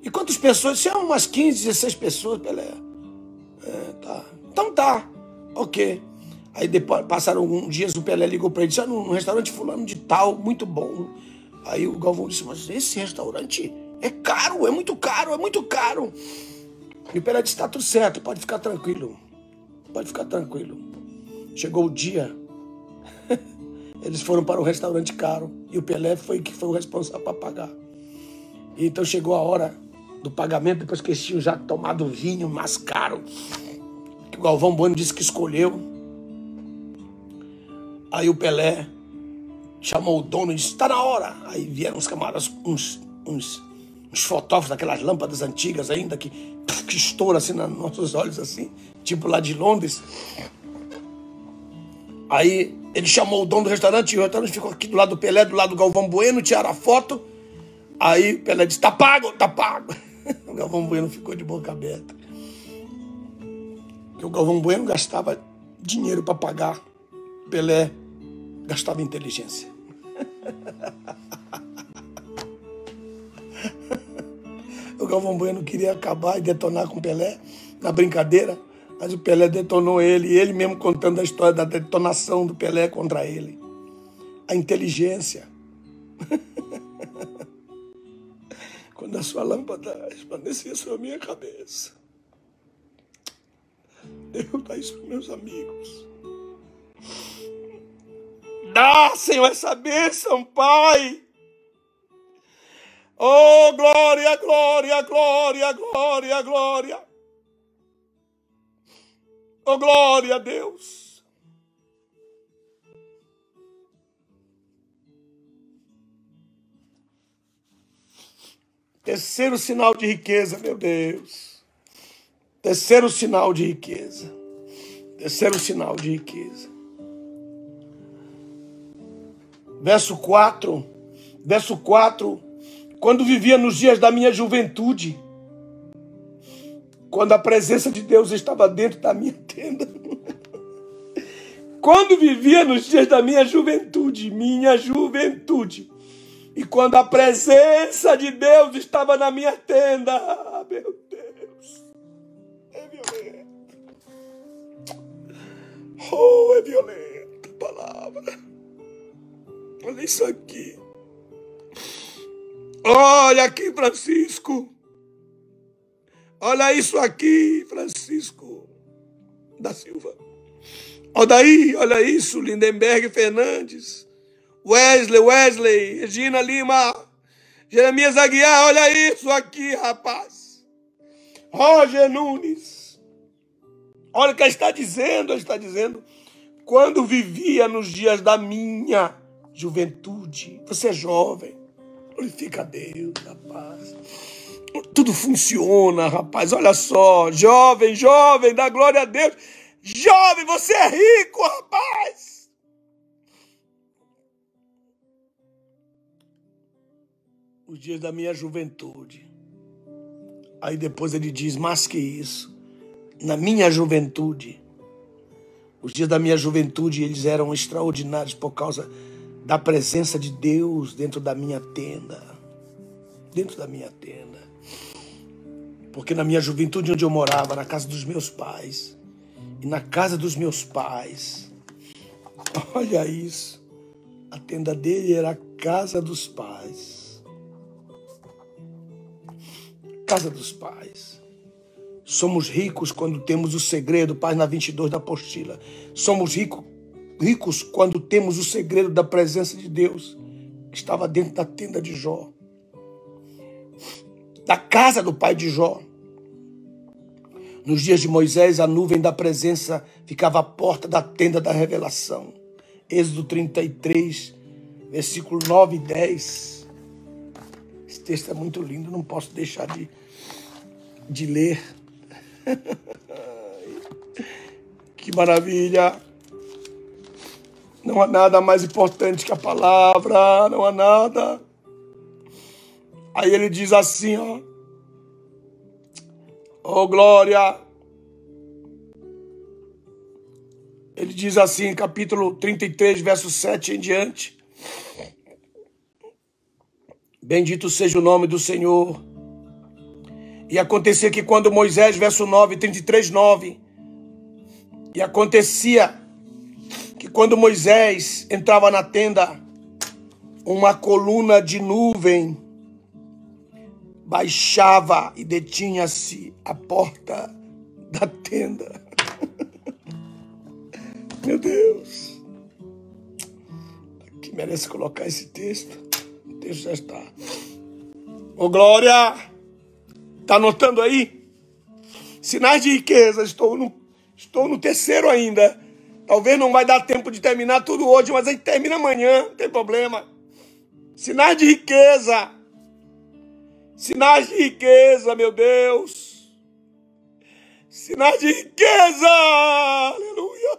e quantas pessoas? Isso é umas 15, 16 pessoas, Pelé. Tá. Então tá, ok. Aí depois, passaram alguns dias, o Pelé ligou para ele e disse, num restaurante fulano de tal, muito bom. Aí o Galvão disse, mas esse restaurante é caro, é muito caro, é muito caro. E o Pelé disse, tá tudo certo, pode ficar tranquilo. Pode ficar tranquilo. Chegou o dia, eles foram para um restaurante caro e o Pelé foi o responsável para pagar. E então chegou a hora do pagamento, depois que eles tinham já tomado o vinho mais caro, que o Galvão Bueno disse que escolheu. Aí o Pelé chamou o dono e disse, está na hora. Aí vieram uns camaradas, uns fotógrafos daquelas lâmpadas antigas ainda, que estoura assim nos nossos olhos, assim, tipo lá de Londres. Aí ele chamou o dono do restaurante, e o restaurante ficou aqui do lado do Pelé, do lado do Galvão Bueno, tiraram a foto. Aí o Pelé disse, tá pago, tá pago. O Galvão Bueno ficou de boca aberta. Porque o Galvão Bueno gastava dinheiro para pagar. Pelé gastava inteligência. O Galvão Bueno queria acabar e detonar com o Pelé na brincadeira, mas o Pelé detonou ele, e ele mesmo contando a história da detonação do Pelé contra ele. A inteligência. Quando a sua lâmpada resplandecia sobre a minha cabeça. Deus dá isso para meus amigos. Dá, Senhor, essa bênção, Pai. Oh, glória, glória, glória, glória, glória. Oh, glória a Deus. Terceiro sinal de riqueza, meu Deus. Terceiro sinal de riqueza. Terceiro sinal de riqueza. Verso 4. Verso 4. Quando vivia nos dias da minha juventude, quando a presença de Deus estava dentro da minha tenda. Quando vivia nos dias da minha juventude, e quando a presença de Deus estava na minha tenda, meu Deus, é violento. Oh, é violenta a palavra. Olha isso aqui. Olha aqui, Francisco. Olha isso aqui, Francisco da Silva. Olha isso, Lindenberg Fernandes. Wesley, Regina Lima, Jeremias Aguiar, olha isso aqui, rapaz. Roger Nunes. Olha o que ele está dizendo, quando vivia nos dias da minha juventude. Você é jovem, glorifica a Deus, rapaz. Tudo funciona, rapaz, olha só, jovem, dá glória a Deus. Jovem, você é rico, rapaz. Os dias da minha juventude. Aí depois ele diz, mais que isso, na minha juventude, os dias da minha juventude, eles eram extraordinários por causa da presença de Deus dentro da minha tenda. Dentro da minha tenda. Porque na minha juventude, onde eu morava, na casa dos meus pais, e na casa dos meus pais, olha isso, a tenda dele era a casa dos pais. Casa dos pais. Somos ricos quando temos o segredo, página 22 da apostila. Somos ricos quando temos o segredo da presença de Deus, que estava dentro da tenda de Jó. Da casa do pai de Jó. Nos dias de Moisés, a nuvem da presença ficava à porta da tenda da revelação. Êxodo 33, versículo 9 e 10. Esse texto é muito lindo, não posso deixar de ler. Que maravilha! Não há nada mais importante que a palavra, não há nada. Aí ele diz assim, ó. Oh, glória. Ele diz assim, capítulo 33, verso 7 em diante. Bendito seja o nome do Senhor. E acontecia que quando Moisés, verso 9, 33, 9. E acontecia que quando Moisés entrava na tenda, uma coluna de nuvem baixava e detinha-se à porta da tenda. Meu Deus. Aqui merece colocar esse texto. O texto já está. Ô, glória! Está anotando aí? Sinais de riqueza. Estou no terceiro ainda. Talvez não vai dar tempo de terminar tudo hoje, mas a gente termina amanhã, não tem problema. Sinais de riqueza. Sinais de riqueza, meu Deus. Sinais de riqueza. Aleluia.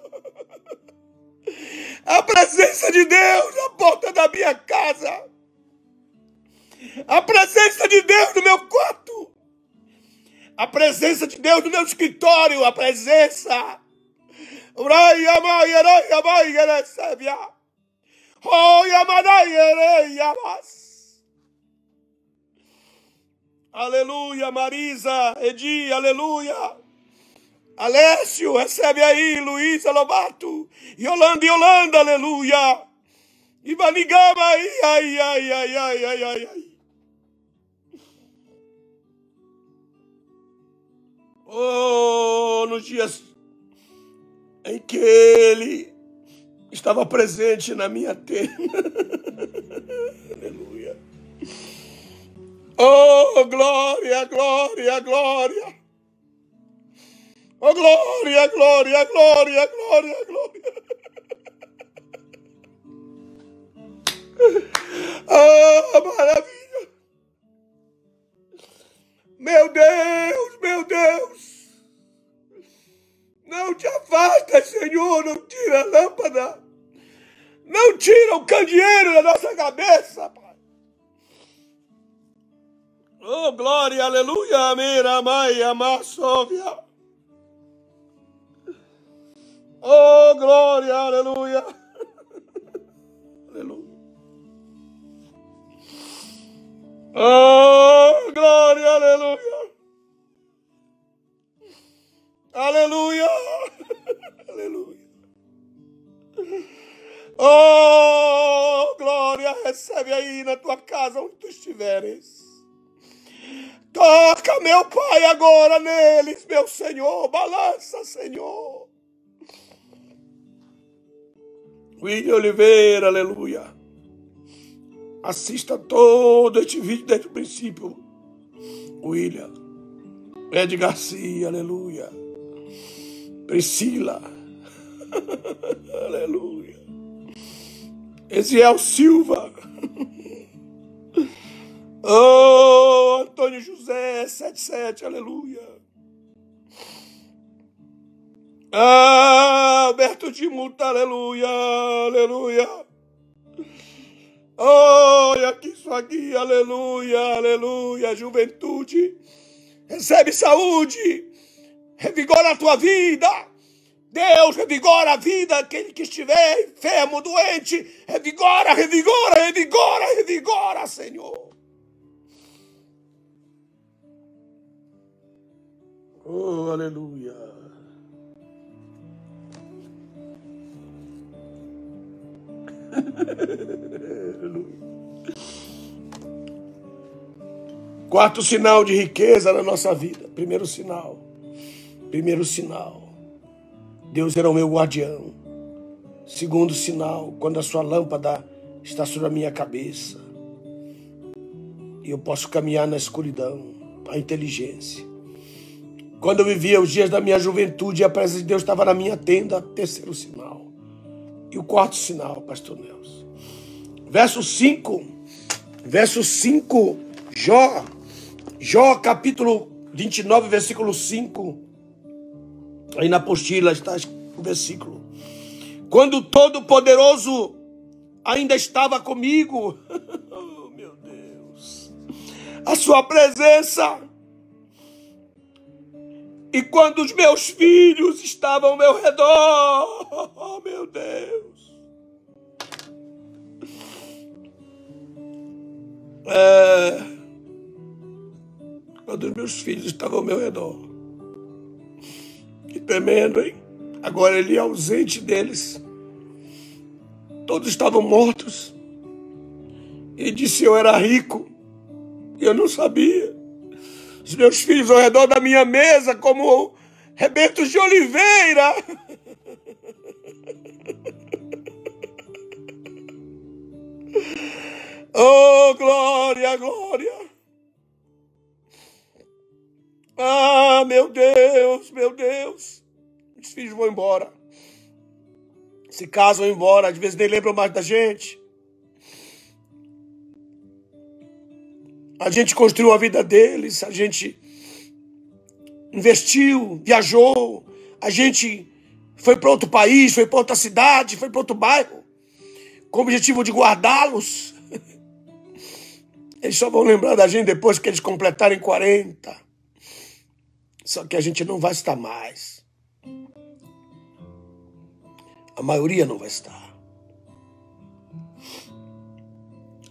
A presença de Deus na porta da minha casa. A presença de Deus no meu quarto. A presença de Deus no meu escritório. A presença. Aleluia, Marisa, Edi, aleluia. Alessio, recebe aí, Luísa Lobato, Yolanda, aleluia. Ivanigama, ai. Oh, nos dias em que ele estava presente na minha tenda. Aleluia. Oh, glória, glória, glória. Oh, glória, glória, glória, glória, glória. Oh, maravilha. Meu Deus, meu Deus. Não te afasta, Senhor, não tira a lâmpada. Não tira o candeeiro da nossa cabeça, Pai. Oh, glória, aleluia, mira, maia, massóvia. Oh, glória, aleluia. Aleluia. Oh, glória, aleluia. Aleluia. Aleluia. Oh, glória, recebe aí na tua casa onde tu estiveres. Toca, meu Pai, agora neles, meu Senhor. Balança, Senhor. William Oliveira, aleluia. Assista todo este vídeo desde o princípio. William. Ed Garcia, aleluia. Priscila. Aleluia. Eziel Silva. Oh, Antônio José, 77, aleluia. Ah, Alberto de Multa, aleluia, aleluia. Olha aqui isso aqui, aleluia, aleluia. Juventude, recebe saúde, revigora a tua vida. Deus revigora a vida, aquele que estiver enfermo, doente, revigora, revigora, revigora, revigora, Senhor. Oh, aleluia. Quarto sinal de riqueza na nossa vida. Primeiro sinal. Deus era o meu guardião. Segundo sinal, quando a sua lâmpada está sobre a minha cabeça. E eu posso caminhar na escuridão. A inteligência. Quando eu vivia os dias da minha juventude e a presença de Deus estava na minha tenda. Terceiro sinal. E o quarto sinal, pastor Nelson. Verso 5. Jó capítulo 29, versículo 5. Aí na apostila está o versículo. Quando o Todo-Poderoso ainda estava comigo. Oh, meu Deus. a sua presença. E quando os meus filhos estavam ao meu redor, oh meu Deus, quando os meus filhos estavam ao meu redor, que tremendo, hein? Agora ele é ausente deles, todos estavam mortos. Ele disse: eu era rico, e eu não sabia. Os meus filhos ao redor da minha mesa como rebentos de oliveira. Oh, glória, glória. Ah, meu Deus, meu Deus. Os filhos vão embora. Se casam, vão embora. Às vezes nem lembram mais da gente. A gente construiu a vida deles, a gente investiu, viajou, a gente foi para outro país, foi para outra cidade, foi para outro bairro, com o objetivo de guardá-los. Eles só vão lembrar da gente depois que eles completarem 40. Só que a gente não vai estar mais. A maioria não vai estar.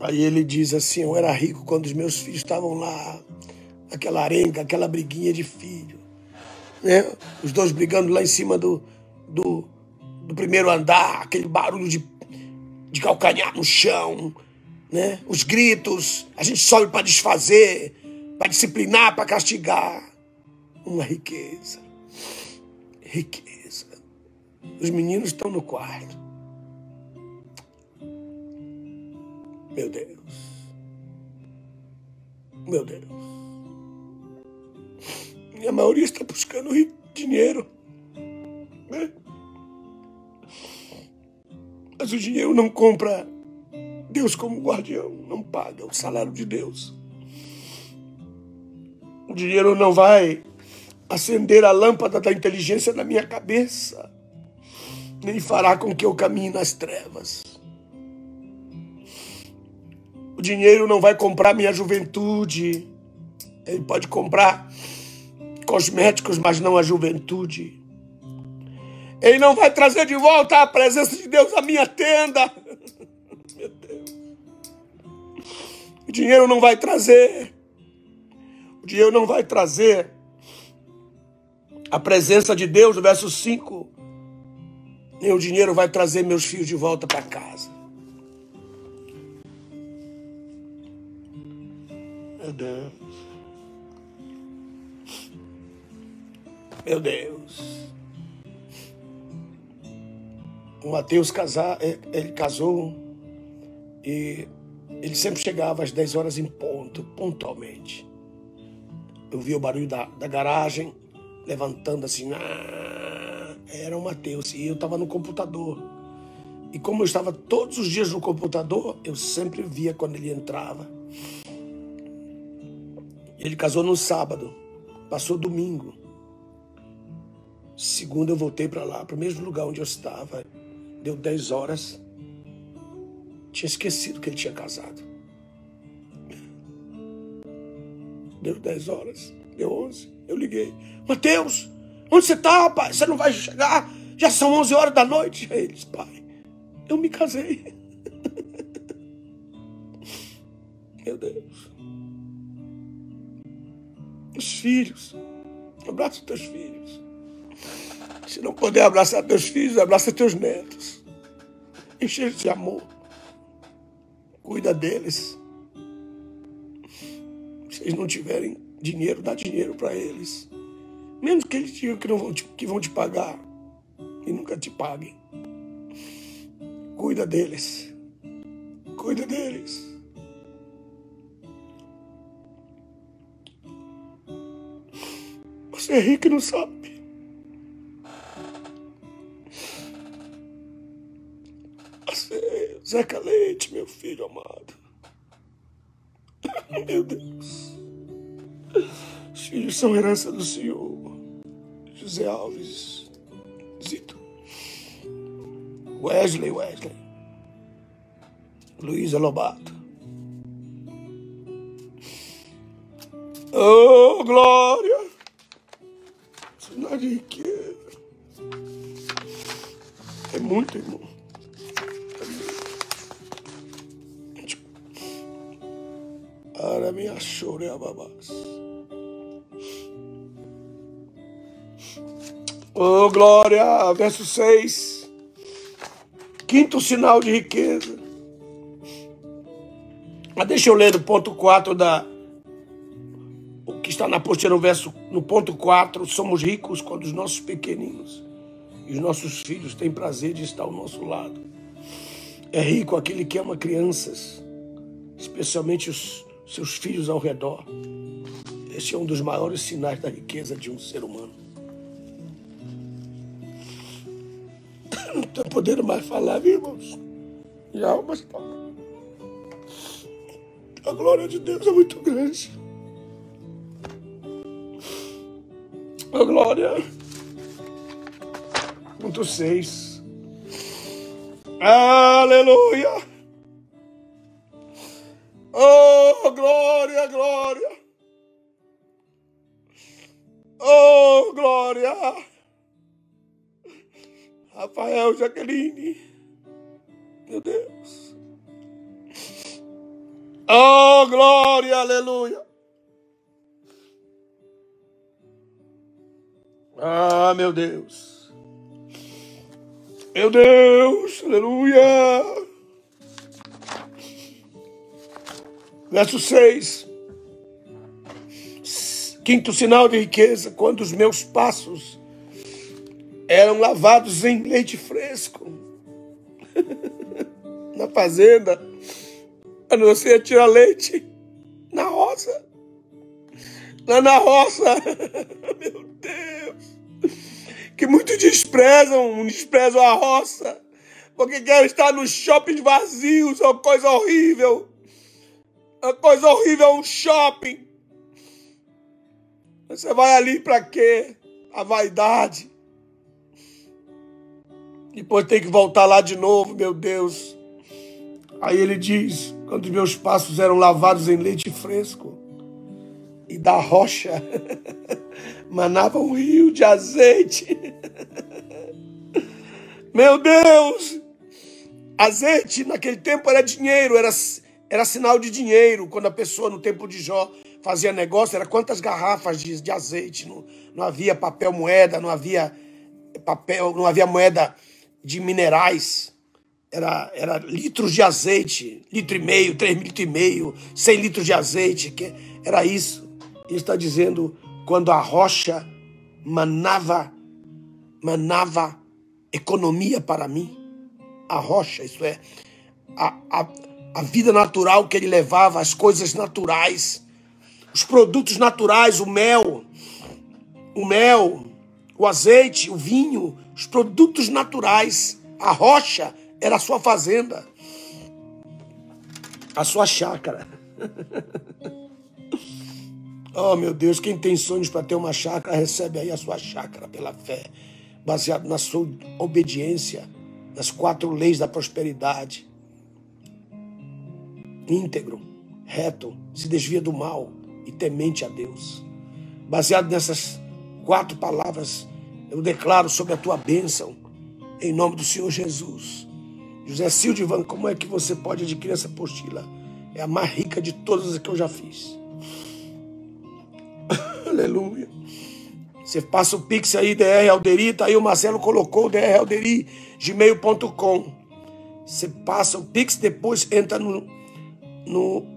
Aí ele diz assim: eu era rico quando os meus filhos estavam lá, aquela arenga, aquela briguinha de filho, né? Os dois brigando lá em cima do primeiro andar, aquele barulho de calcanhar no chão, né? Os gritos, a gente sobe para desfazer, para disciplinar, para castigar. Uma riqueza. Riqueza. Os meninos estão no quarto. Meu Deus. Meu Deus. E a maioria está buscando dinheiro, né? Mas o dinheiro não compra Deus como guardião, não paga o salário de Deus. O dinheiro não vai acender a lâmpada da inteligência na minha cabeça, nem fará com que eu caminhe nas trevas. O dinheiro não vai comprar minha juventude. Ele pode comprar cosméticos, mas não a juventude. Ele não vai trazer de volta a presença de Deus à minha tenda. Meu Deus. O dinheiro não vai trazer. O dinheiro não vai trazer a presença de Deus, no verso 5. Nem o dinheiro vai trazer meus filhos de volta para casa. Meu Deus. Meu Deus. O Mateus ele casou e ele sempre chegava às 10 horas em ponto, pontualmente. Eu vi o barulho da garagem, levantando assim. Era o Mateus e eu estava no computador. E como eu estava todos os dias no computador, eu sempre via quando ele entrava. Ele casou no sábado, passou domingo. Segunda eu voltei para lá, para o mesmo lugar onde eu estava. Deu 10 horas. Tinha esquecido que ele tinha casado. Deu 10 horas, deu 11. Eu liguei: Mateus, onde você está, pai? Você não vai chegar? Já são 11 horas da noite. Aí eles: pai, eu me casei. Meu Deus. Os filhos. Abraça os teus filhos. Se não puder abraçar teus filhos, abraça teus netos. Enche eles de amor. Cuida deles. Se eles não tiverem dinheiro, dá dinheiro para eles. Mesmo que eles digam que vão te pagar e nunca te paguem. Cuida deles. Cuida deles. Você é rico e não sabe. Zeca Leite, meu filho amado. Meu Deus. Os filhos são herança do Senhor. José Alves, Zito, Wesley, Luísa Lobato. Oh, glória! Sinal de riqueza. É muito, irmão. Ara minha chore a babás. Oh, glória! Verso 6. Quinto sinal de riqueza. Mas deixa eu ler do ponto 4 o que está na apostila no ponto 4. Somos ricos quando os nossos pequeninos e os nossos filhos têm prazer de estar ao nosso lado. É rico aquele que ama crianças, especialmente os seus filhos ao redor. Este é um dos maiores sinais da riqueza de um ser humano. Não estou podendo mais falar, viu, irmãos? E a alma está... A glória de Deus é muito grande. A glória. Ponto 6. Aleluia. Oh, glória, glória. Oh, glória. Rafael, Jaqueline. Meu Deus. Oh, glória, aleluia. Ah, meu Deus. Meu Deus, aleluia. Verso 6. Quinto sinal de riqueza, quando os meus passos eram lavados em leite fresco. Na fazenda, quando você ia tirar leite na roça. Lá na roça. Meu Deus. Que muitos desprezam a roça. Porque querem estar nos shoppings vazios. É uma coisa horrível. Uma coisa horrível é um shopping. Você vai ali para quê? A vaidade. Depois tem que voltar lá de novo, meu Deus. Aí ele diz, quando os meus passos eram lavados em leite fresco, e da rocha manava um rio de azeite. Meu Deus! Azeite naquele tempo era dinheiro, era sinal de dinheiro. Quando a pessoa no tempo de Jó fazia negócio, era quantas garrafas de azeite. Não havia papel moeda, não havia moeda de minerais. Era litros de azeite, 1,5 litro, 3,5 litros, 100 litros de azeite. Era isso. Ele está dizendo, quando a rocha manava economia para mim. A rocha, isso é, a vida natural que ele levava, as coisas naturais, os produtos naturais, o mel, o azeite, o vinho, os produtos naturais. A rocha era a sua fazenda, a sua chácara. Oh, meu Deus, quem tem sonhos para ter uma chácara, recebe aí a sua chácara pela fé, baseado na sua obediência, nas 4 leis da prosperidade. Íntegro, reto, se desvia do mal e temente a Deus. Baseado nessas 4 palavras, eu declaro sobre a tua bênção, em nome do Senhor Jesus. José Sildivan, como é que você pode adquirir essa apostila? É a mais rica de todas as que eu já fiz. Aleluia. Você passa o Pix aí, DR Alderi, tá aí o Marcelo colocou, dralderi@gmail.com. Você passa o Pix, depois entra no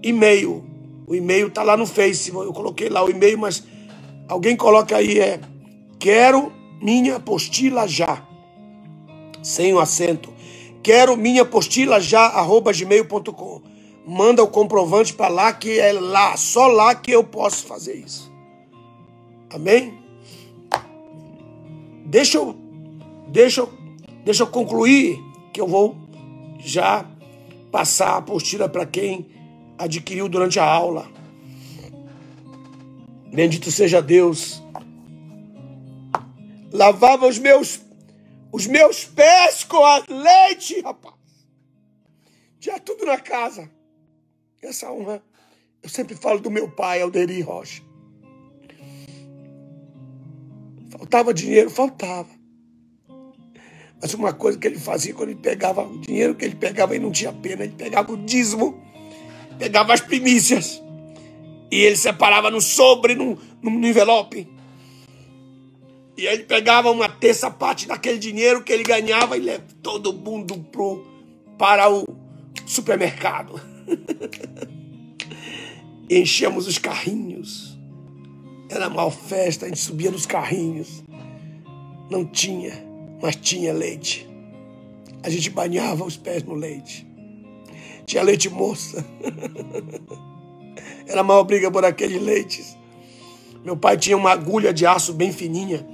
e-mail. O e-mail tá lá no Face, eu coloquei lá o e-mail, mas alguém coloca aí, quero minha apostila já. Sem o acento. Quero minha apostila já, @gmail.com. Manda o comprovante para lá, que é lá, só lá que eu posso fazer isso. Amém? Deixa eu concluir, que eu vou já passar a apostila para quem adquiriu durante a aula. Bendito seja Deus. Lavava os meus pés com leite, rapaz. Tinha tudo na casa. Essa honra, eu sempre falo do meu pai, Alderi Rocha. Faltava dinheiro? Faltava. Mas uma coisa que ele fazia, quando ele pegava o dinheiro que ele pegava e não tinha pena, ele pegava o dízimo, pegava as primícias, e ele separava no sobre, no envelope. E aí ele pegava uma terça parte daquele dinheiro que ele ganhava e levava todo mundo para o supermercado. E enchíamos os carrinhos. Era uma festa, a gente subia nos carrinhos. Não tinha, mas tinha leite. A gente banhava os pés no leite. Tinha leite moça. Era a maior briga por aqueles leites. Meu pai tinha uma agulha de aço bem fininha.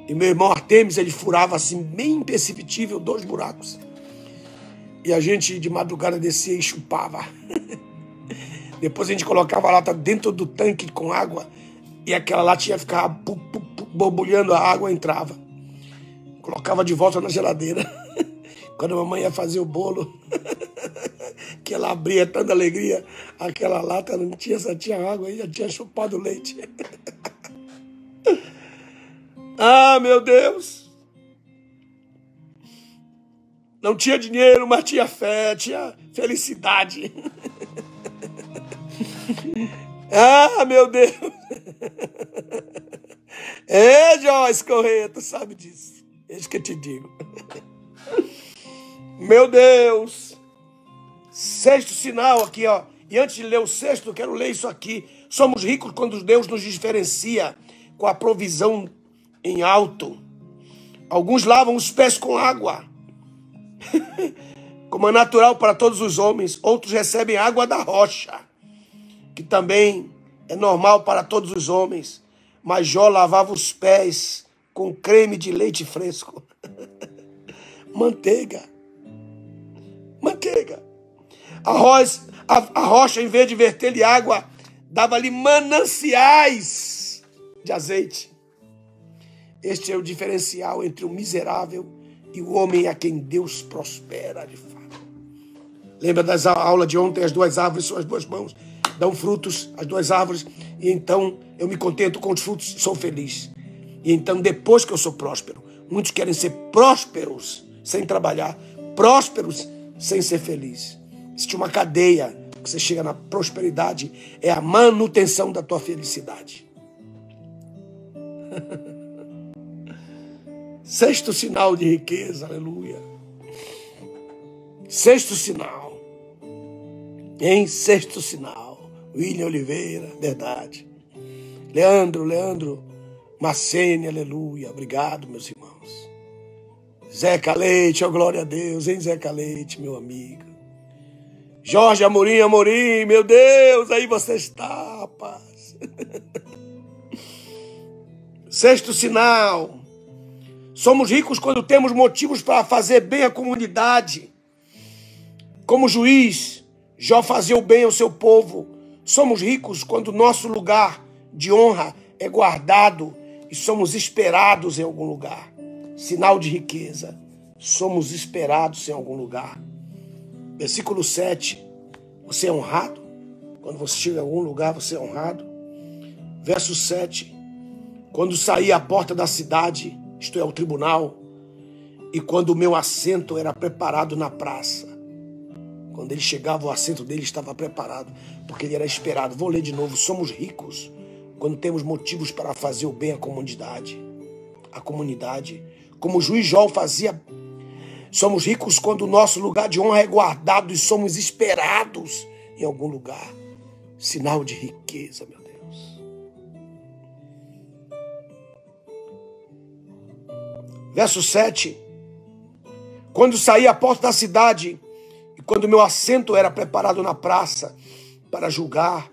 E meu irmão Artemis, ele furava assim, bem imperceptível, 2 buracos. E a gente de madrugada descia e chupava. Depois a gente colocava a lata dentro do tanque com água. E aquela latinha ficava borbulhando, a água entrava. Colocava de volta na geladeira. Quando a mamãe ia fazer o bolo, que ela abria tanta alegria, aquela lata não tinha, só tinha água, e já tinha chupado leite. Ah, meu Deus! Não tinha dinheiro, mas tinha fé, tinha felicidade. Ah, meu Deus! É, Joyce Correia, tu sabe disso. É isso que eu te digo. Meu Deus! 6º sinal aqui, ó. E antes de ler o 6º, eu quero ler isso aqui. Somos ricos quando Deus nos diferencia com a provisão em alto. Alguns lavam os pés com água, como é natural para todos os homens. Outros recebem água da rocha, que também é normal para todos os homens. Mas Jó lavava os pés com creme de leite fresco. Manteiga. A rocha, em vez de verter-lhe água, dava-lhe mananciais de azeite. Este é o diferencial entre o miserável e o homem a quem Deus prospera de fato. Lembra das aulas de ontem? As 2 árvores são as 2 mãos. Dão frutos, as 2 árvores. E então eu me contento com os frutos, sou feliz. E então depois que eu sou próspero. Muitos querem ser prósperos sem trabalhar. Prósperos sem ser feliz. Existe uma cadeia que você chega na prosperidade. É a manutenção da tua felicidade. 6º sinal de riqueza, aleluia. 6º sinal. Em 6º sinal. William Oliveira, verdade. Leandro Macene, aleluia. Obrigado, meus irmãos. Zeca Leite, ó glória a Deus, hein, Zeca Leite, meu amigo. Jorge Amorim, meu Deus, aí você está, rapaz. 6º sinal. Somos ricos quando temos motivos para fazer bem à comunidade. Como juiz, Jó fazia o bem ao seu povo. Somos ricos quando nosso lugar de honra é guardado e somos esperados em algum lugar. Sinal de riqueza. Somos esperados em algum lugar. Versículo 7. Você é honrado? Quando você chega em algum lugar, você é honrado. Verso 7. Quando saí à porta da cidade, isto é, o tribunal, e quando o meu assento era preparado na praça. Quando ele chegava, o assento dele estava preparado, porque ele era esperado. Vou ler de novo. Somos ricos quando temos motivos para fazer o bem à comunidade. A comunidade. Como o juiz Jó fazia. Somos ricos quando o nosso lugar de honra é guardado e somos esperados em algum lugar. Sinal de riqueza, meu Deus. Verso 7. Quando saí à porta da cidade, e quando meu assento era preparado na praça para julgar.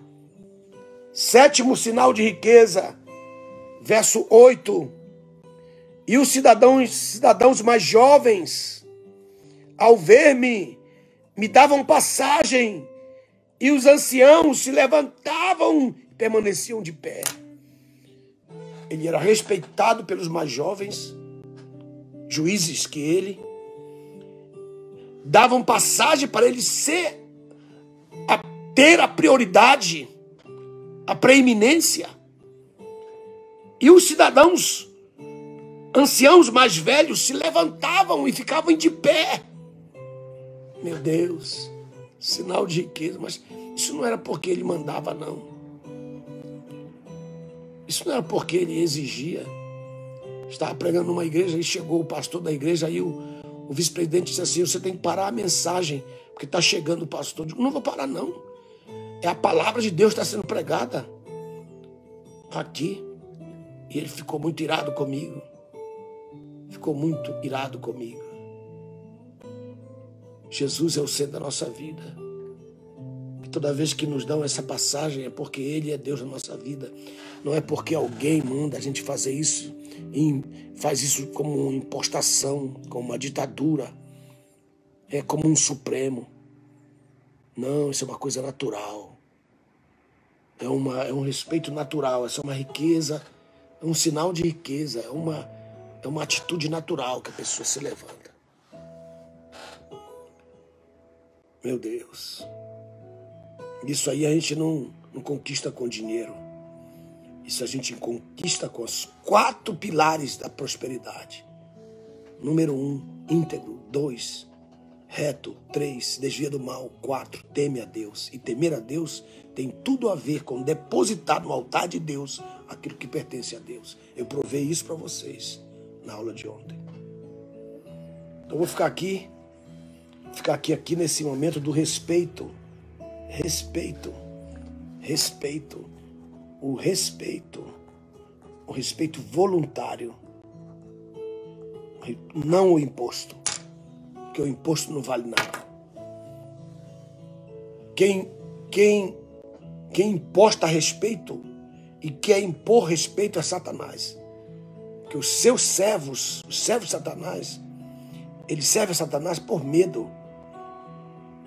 7º sinal de riqueza. Verso 8. E os cidadãos mais jovens, ao ver-me, me davam passagem, e os anciãos se levantavam e permaneciam de pé. Ele era respeitado pelos mais jovens, juízes que ele, davam passagem para ele ter a prioridade, a preeminência. E os cidadãos Anciãos mais velhos se levantavam e ficavam de pé. Meu Deus, sinal de riqueza. Mas isso não era porque ele mandava, não. Isso não era porque ele exigia. Estava pregando numa igreja e chegou o pastor da igreja, aí o vice-presidente disse assim: você tem que parar a mensagem, porque está chegando o pastor. Eu digo: não vou parar, não. É a palavra de Deus que está sendo pregada aqui. E ele ficou muito irado comigo. Ficou muito irado comigo. Jesus é o centro da nossa vida. E toda vez que nos dão essa passagem é porque Ele é Deus na nossa vida. Não é porque alguém manda a gente fazer isso e faz isso como uma impostação, como uma ditadura. É como um supremo. Não, isso é uma coisa natural. É um respeito natural, essa é uma riqueza, é um sinal de riqueza, é uma atitude natural que a pessoa se levanta. Meu Deus. Isso aí a gente não conquista com dinheiro. Isso a gente conquista com os 4 pilares da prosperidade. Número 1, íntegro. 2, reto. 3, desvia do mal. 4, teme a Deus. E temer a Deus tem tudo a ver com depositar no altar de Deus aquilo que pertence a Deus. Eu provei isso para vocês na aula de ontem. Então eu vou ficar aqui nesse momento do respeito. Respeito. O respeito voluntário. Não o imposto. Porque o imposto não vale nada. Quem imposta respeito e quer impor respeito é Satanás. Porque os seus servos, os servos de Satanás, eles servem a Satanás por medo.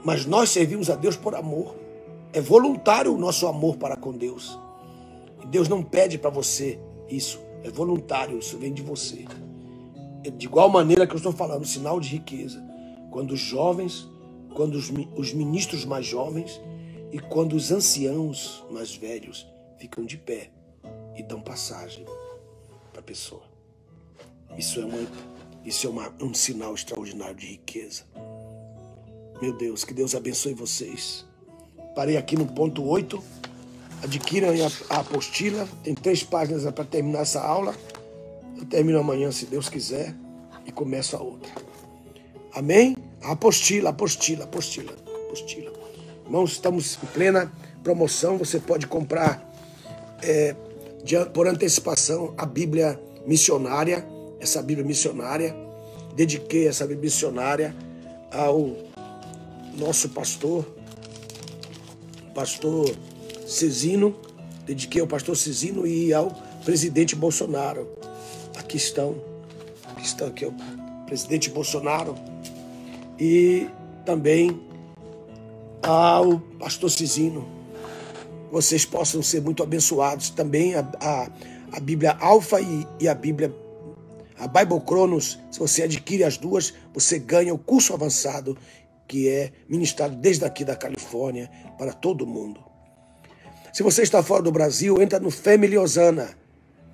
Mas nós servimos a Deus por amor. É voluntário o nosso amor para com Deus. E Deus não pede para você isso. É voluntário, isso vem de você. De igual maneira que eu estou falando, sinal de riqueza. Quando os jovens, quando os ministros mais jovens e quando os anciãos mais velhos ficam de pé e dão passagem para a pessoa. Isso é um sinal extraordinário de riqueza. Meu Deus, que Deus abençoe vocês. Parei aqui no ponto 8. Adquiram a apostila. Tem 3 páginas para terminar essa aula. Eu termino amanhã, se Deus quiser, e começo a outra. Amém? A apostila. Irmãos, estamos em plena promoção. Você pode comprar por antecipação a Bíblia missionária. Essa Bíblia missionária. Dediquei essa Bíblia missionária ao nosso pastor Cezino, dediquei ao pastor Cezino e ao presidente Bolsonaro. Aqui estão aqui, o presidente Bolsonaro e também ao pastor Cezino. Vocês possam ser muito abençoados. Também a Bíblia Alfa e a Bíblia, a Bible Cronos, se você adquire as duas, você ganha o curso avançado, que é ministrado desde aqui da Califórnia para todo mundo. Se você está fora do Brasil, entra no Family Osana,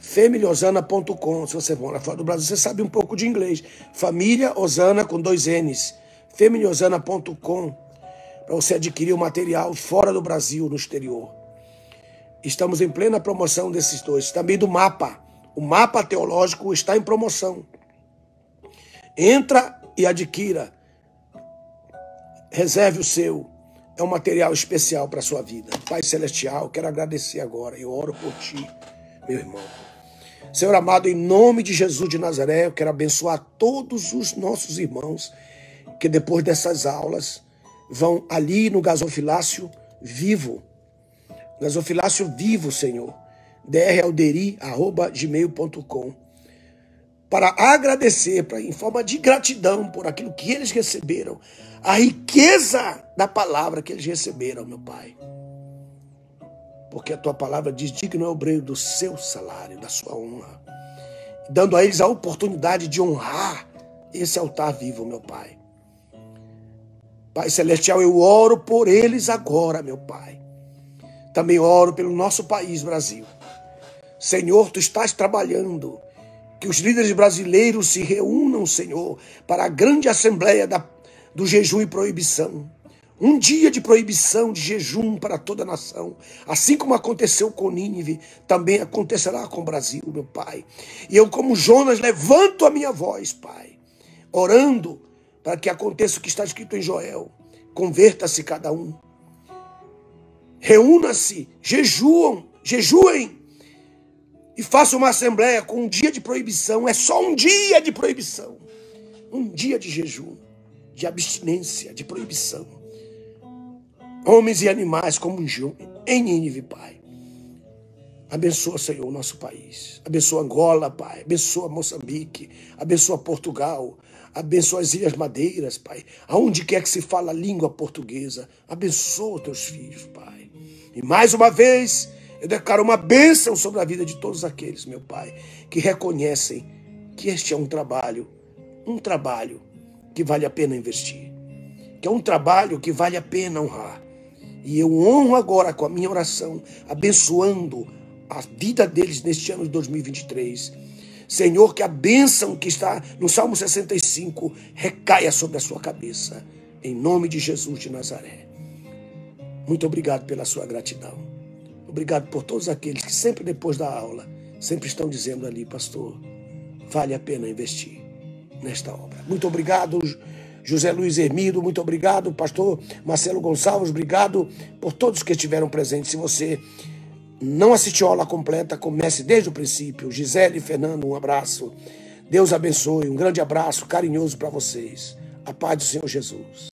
familyosana.com. Se você mora fora do Brasil, você sabe um pouco de inglês. Família Osana com 2 N's, familyosana.com, para você adquirir o material fora do Brasil, no exterior. Estamos em plena promoção desses 2. Também do mapa. O mapa teológico está em promoção. Entra e adquira. Reserve o seu. É um material especial para a sua vida. Pai Celestial, quero agradecer agora. Eu oro por ti, meu irmão. Senhor amado, em nome de Jesus de Nazaré, eu quero abençoar todos os nossos irmãos que depois dessas aulas vão ali no gasofilácio vivo. Gasofilácio vivo, Senhor. dralderi@gmail.com, para agradecer, em forma de gratidão por aquilo que eles receberam, a riqueza da palavra que eles receberam, meu Pai. Porque a tua palavra diz: digno é o obreiro do seu salário, da sua honra, dando a eles a oportunidade de honrar esse altar vivo, meu Pai. Pai Celestial, eu oro por eles agora, meu Pai. Também oro pelo nosso país, Brasil. Senhor, tu estás trabalhando Que os líderes brasileiros se reúnam, Senhor, para a grande assembleia do jejum e proibição. Um dia de proibição, de jejum para toda a nação. Assim como aconteceu com Nínive, também acontecerá com o Brasil, meu Pai. E eu, como Jonas, levanto a minha voz, Pai, orando para que aconteça o que está escrito em Joel. Converta-se cada um. Reúna-se, jejuem e façam uma assembleia com um dia de proibição. É só um dia de proibição. Um dia de jejum, de abstinência, de proibição. Homens e animais como em Nínive, Pai. Abençoa, Senhor, o nosso país. Abençoa Angola, Pai. Abençoa Moçambique. Abençoa Portugal. Abençoa as Ilhas Madeiras, Pai. Aonde quer que se fala a língua portuguesa. Abençoa os teus filhos, Pai. E mais uma vez, eu declaro uma bênção sobre a vida de todos aqueles, meu Pai, que reconhecem que este é um trabalho que vale a pena investir. Que é um trabalho que vale a pena honrar. E eu honro agora com a minha oração, abençoando a vida deles neste ano de 2023. Senhor, que a bênção que está no Salmo 65 recaia sobre a sua cabeça. Em nome de Jesus de Nazaré. Muito obrigado pela sua gratidão. Obrigado por todos aqueles que sempre depois da aula, sempre estão dizendo ali, pastor, vale a pena investir nesta obra. Muito obrigado, José Luiz Hermido, muito obrigado, pastor Marcelo Gonçalves, obrigado por todos que estiveram presentes. Se você não assistiu a aula completa, comece desde o princípio. Gisele e Fernando, um abraço. Deus abençoe, um grande abraço carinhoso para vocês. A paz do Senhor Jesus.